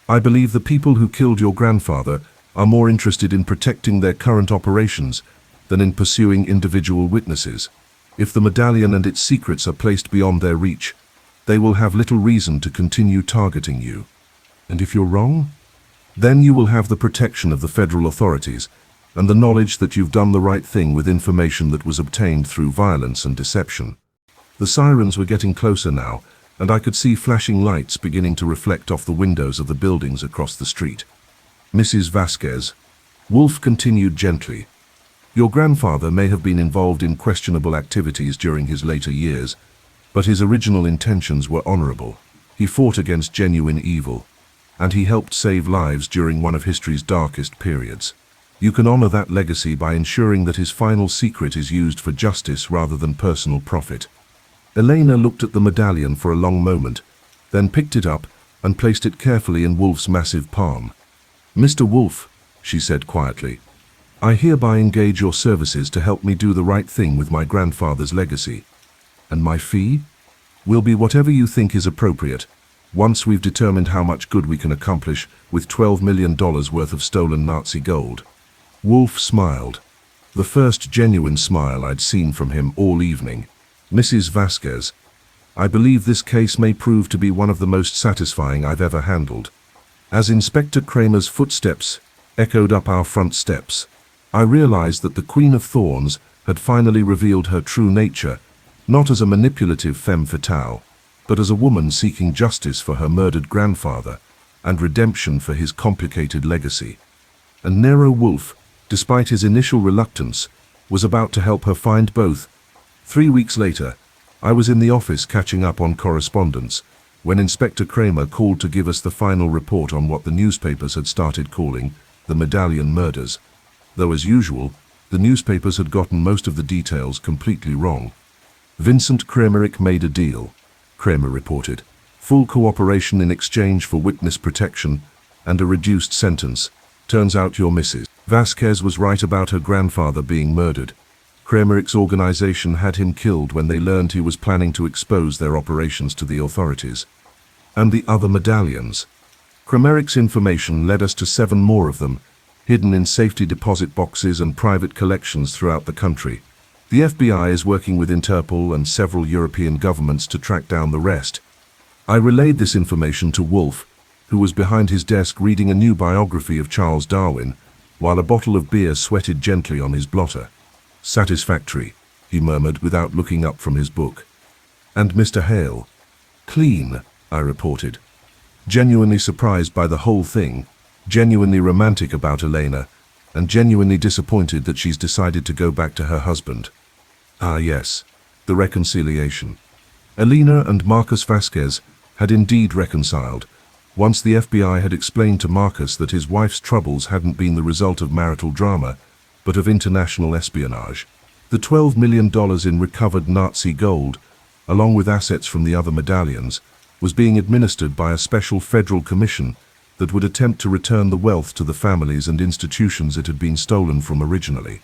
I believe the people who killed your grandfather are more interested in protecting their current operations than in pursuing individual witnesses. If the medallion and its secrets are placed beyond their reach, they will have little reason to continue targeting you. And if you're wrong, then you will have the protection of the federal authorities and the knowledge that you've done the right thing with information that was obtained through violence and deception. The sirens were getting closer now, and I could see flashing lights beginning to reflect off the windows of the buildings across the street. Mrs. Vasquez, Wolfe continued gently, your grandfather may have been involved in questionable activities during his later years, but his original intentions were honorable. He fought against genuine evil, and he helped save lives during one of history's darkest periods. You can honor that legacy by ensuring that his final secret is used for justice rather than personal profit. Elena looked at the medallion for a long moment, then picked it up and placed it carefully in Wolfe's massive palm. Mr. Wolfe, she said quietly, I hereby engage your services to help me do the right thing with my grandfather's legacy. And my fee will be whatever you think is appropriate, once we've determined how much good we can accomplish with $12 million worth of stolen Nazi gold. Wolfe smiled, the first genuine smile I'd seen from him all evening. Mrs. Vasquez, I believe this case may prove to be one of the most satisfying I've ever handled. As Inspector Kramer's footsteps echoed up our front steps, I realized that the Queen of Thorns had finally revealed her true nature, not as a manipulative femme fatale, but as a woman seeking justice for her murdered grandfather and redemption for his complicated legacy. And Nero Wolfe, despite his initial reluctance, was about to help her find both. 3 weeks later, I was in the office catching up on correspondence when Inspector Kramer called to give us the final report on what the newspapers had started calling the medallion murders. Though as usual, the newspapers had gotten most of the details completely wrong. Vincent Kremerick made a deal, Kramer reported. Full cooperation in exchange for witness protection and a reduced sentence. Turns out your Mrs. Vasquez was right about her grandfather being murdered. Kremerich's organization had him killed when they learned he was planning to expose their operations to the authorities. And the other medallions. Kremerich's information led us to 7 more of them, hidden in safety deposit boxes and private collections throughout the country. The FBI is working with Interpol and several European governments to track down the rest. I relayed this information to Wolfe, who was behind his desk reading a new biography of Charles Darwin, while a bottle of beer sweated gently on his blotter. "Satisfactory," he murmured without looking up from his book. "And Mr. Hale?" "Clean," I reported. Genuinely surprised by the whole thing, genuinely romantic about Elena, and genuinely disappointed that she's decided to go back to her husband. Ah yes, the reconciliation. Elena and Marcus Vasquez had indeed reconciled, once the FBI had explained to Marcus that his wife's troubles hadn't been the result of marital drama, but of international espionage. The $12 million in recovered Nazi gold, along with assets from the other medallions, was being administered by a special federal commission that would attempt to return the wealth to the families and institutions it had been stolen from originally.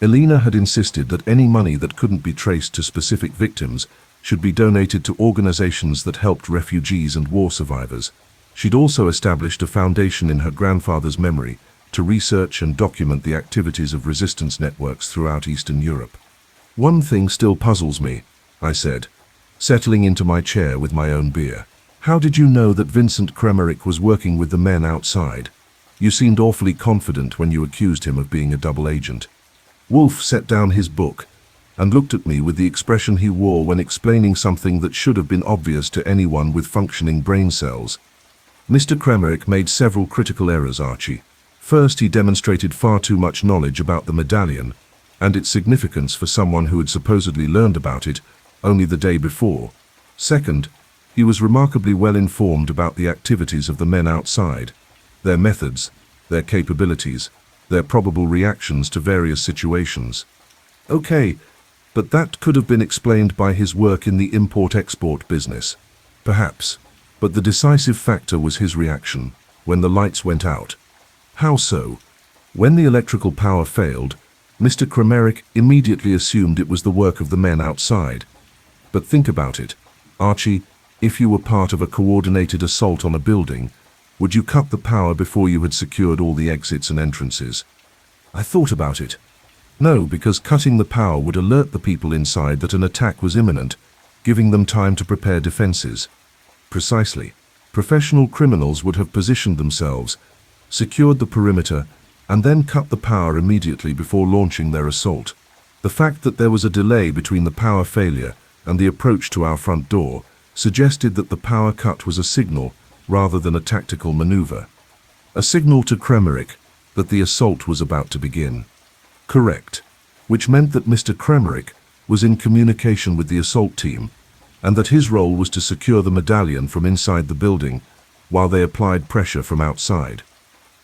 Elena had insisted that any money that couldn't be traced to specific victims should be donated to organizations that helped refugees and war survivors. She'd also established a foundation in her grandfather's memory to research and document the activities of resistance networks throughout Eastern Europe. "One thing still puzzles me," I said, settling into my chair with my own beer. "How did you know that Vincent Kremerich was working with the men outside? You seemed awfully confident when you accused him of being a double agent." Wolfe set down his book and looked at me with the expression he wore when explaining something that should have been obvious to anyone with functioning brain cells. "Mr. Kremerich made several critical errors, Archie. First, he demonstrated far too much knowledge about the medallion and its significance for someone who had supposedly learned about it only the day before. Second, he was remarkably well informed about the activities of the men outside, their methods, their capabilities, their probable reactions to various situations. Okay, but that could have been explained by his work in the import-export business. Perhaps. But the decisive factor was his reaction when the lights went out. How so? When the electrical power failed, Mr. Kremerich immediately assumed it was the work of the men outside. But think about it, Archie, if you were part of a coordinated assault on a building, would you cut the power before you had secured all the exits and entrances? I thought about it. No, because cutting the power would alert the people inside that an attack was imminent, giving them time to prepare defenses. Precisely. Professional criminals would have positioned themselves, secured the perimeter, and then cut the power immediately before launching their assault. The fact that there was a delay between the power failure and the approach to our front door suggested that the power cut was a signal rather than a tactical maneuver. A signal to Kremerich that the assault was about to begin. Correct. Which meant that Mr. Kremerich was in communication with the assault team, and that his role was to secure the medallion from inside the building while they applied pressure from outside.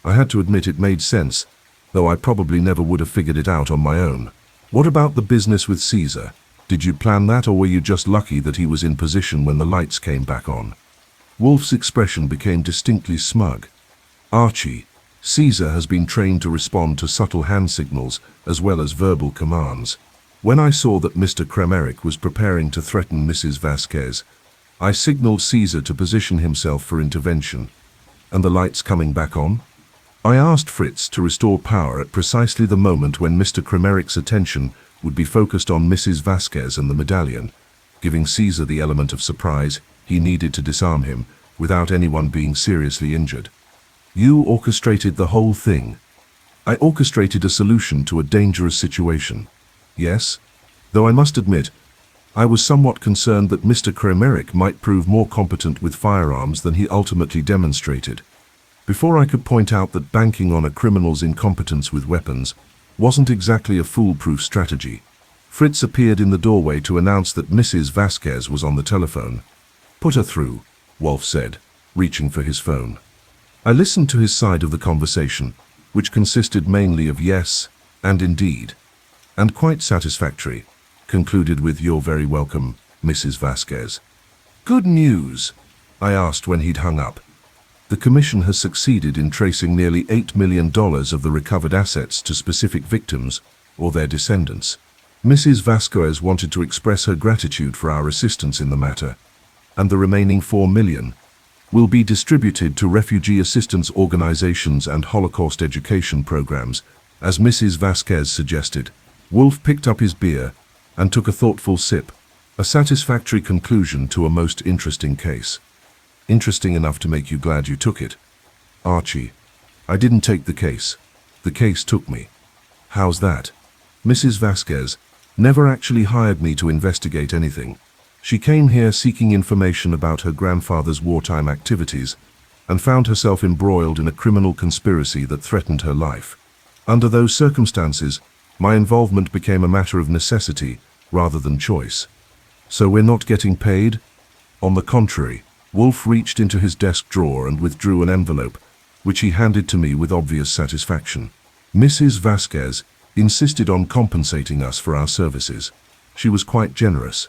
I had to admit it made sense, though I probably never would have figured it out on my own. What about the business with Caesar? Did you plan that, or were you just lucky that he was in position when the lights came back on? Wolfe's expression became distinctly smug. Archie, Caesar has been trained to respond to subtle hand signals as well as verbal commands. When I saw that Mr. Kremerich was preparing to threaten Mrs. Vasquez, I signaled Caesar to position himself for intervention. And the lights coming back on? I asked Fritz to restore power at precisely the moment when Mr. Kremerich's attention would be focused on Mrs. Vasquez and the medallion, giving Caesar the element of surprise he needed to disarm him without anyone being seriously injured. You orchestrated the whole thing. I orchestrated a solution to a dangerous situation. Yes, though I must admit, I was somewhat concerned that Mr. Kremerich might prove more competent with firearms than he ultimately demonstrated. Before I could point out that banking on a criminal's incompetence with weapons wasn't exactly a foolproof strategy, Fritz appeared in the doorway to announce that Mrs. Vasquez was on the telephone. "Put her through," Wolfe said, reaching for his phone. I listened to his side of the conversation, which consisted mainly of yes and indeed, and quite satisfactory, concluded with "You're very welcome, Mrs. Vasquez." "Good news?" I asked when he'd hung up. The commission has succeeded in tracing nearly $8 million of the recovered assets to specific victims or their descendants. Mrs. Vasquez wanted to express her gratitude for our assistance in the matter, and the remaining $4 million will be distributed to refugee assistance organizations and Holocaust education programs, as Mrs. Vasquez suggested. Wolfe picked up his beer and took a thoughtful sip, a satisfactory conclusion to a most interesting case. Interesting enough to make you glad you took it. Archie, I didn't take the case. The case took me. How's that? Mrs. Vasquez never actually hired me to investigate anything. She came here seeking information about her grandfather's wartime activities and found herself embroiled in a criminal conspiracy that threatened her life. Under those circumstances, my involvement became a matter of necessity rather than choice. So we're not getting paid? On the contrary, Wolfe reached into his desk drawer and withdrew an envelope, which he handed to me with obvious satisfaction. Mrs. Vasquez insisted on compensating us for our services. She was quite generous.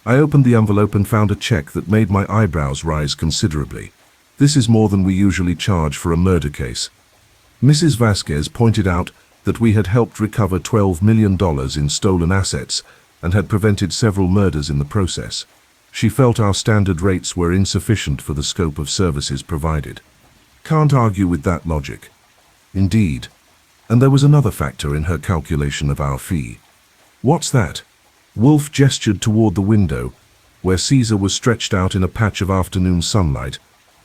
I opened the envelope and found a check that made my eyebrows rise considerably. This is more than we usually charge for a murder case. Mrs. Vasquez pointed out that we had helped recover $12 million in stolen assets and had prevented several murders in the process. She felt our standard rates were insufficient for the scope of services provided. Can't argue with that logic. Indeed. And there was another factor in her calculation of our fee. What's that? Wolfe gestured toward the window, where Caesar was stretched out in a patch of afternoon sunlight,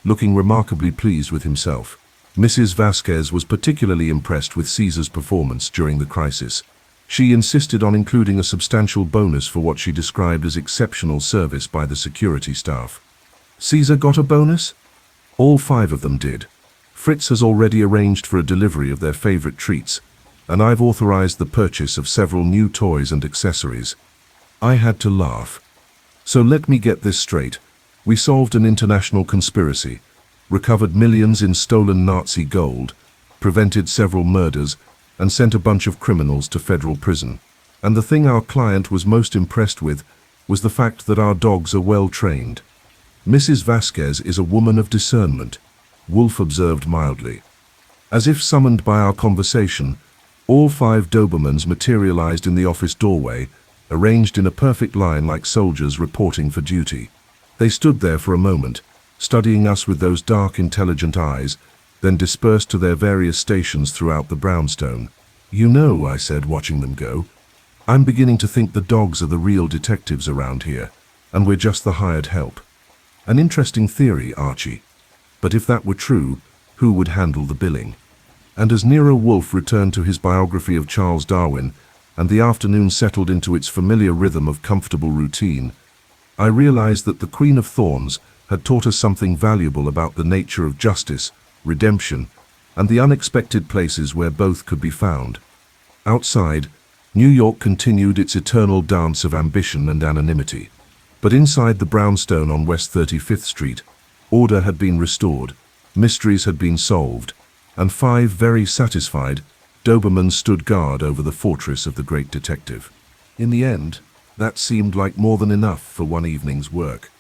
looking remarkably pleased with himself. Mrs. Vasquez was particularly impressed with Caesar's performance during the crisis. She insisted on including a substantial bonus for what she described as exceptional service by the security staff. Caesar got a bonus? All 5 of them did. Fritz has already arranged for a delivery of their favorite treats, and I've authorized the purchase of several new toys and accessories. I had to laugh. So let me get this straight. We solved an international conspiracy, recovered millions in stolen Nazi gold, prevented several murders, and sent a bunch of criminals to federal prison. And the thing our client was most impressed with was the fact that our dogs are well trained. Mrs. Vasquez is a woman of discernment, Wolfe observed mildly. As if summoned by our conversation, all 5 Dobermans materialized in the office doorway, arranged in a perfect line like soldiers reporting for duty. They stood there for a moment, studying us with those dark, intelligent eyes, then dispersed to their various stations throughout the brownstone. You know, I said, watching them go, I'm beginning to think the dogs are the real detectives around here, and we're just the hired help. An interesting theory, Archie. But if that were true, who would handle the billing? And as Nero Wolfe returned to his biography of Charles Darwin, and the afternoon settled into its familiar rhythm of comfortable routine, I realized that the Queen of Thorns had taught us something valuable about the nature of justice, redemption, and the unexpected places where both could be found. Outside, New York continued its eternal dance of ambition and anonymity. But inside the brownstone on West 35th Street, order had been restored, mysteries had been solved, and 5 very satisfied Dobermans stood guard over the fortress of the great detective. In the end, that seemed like more than enough for one evening's work.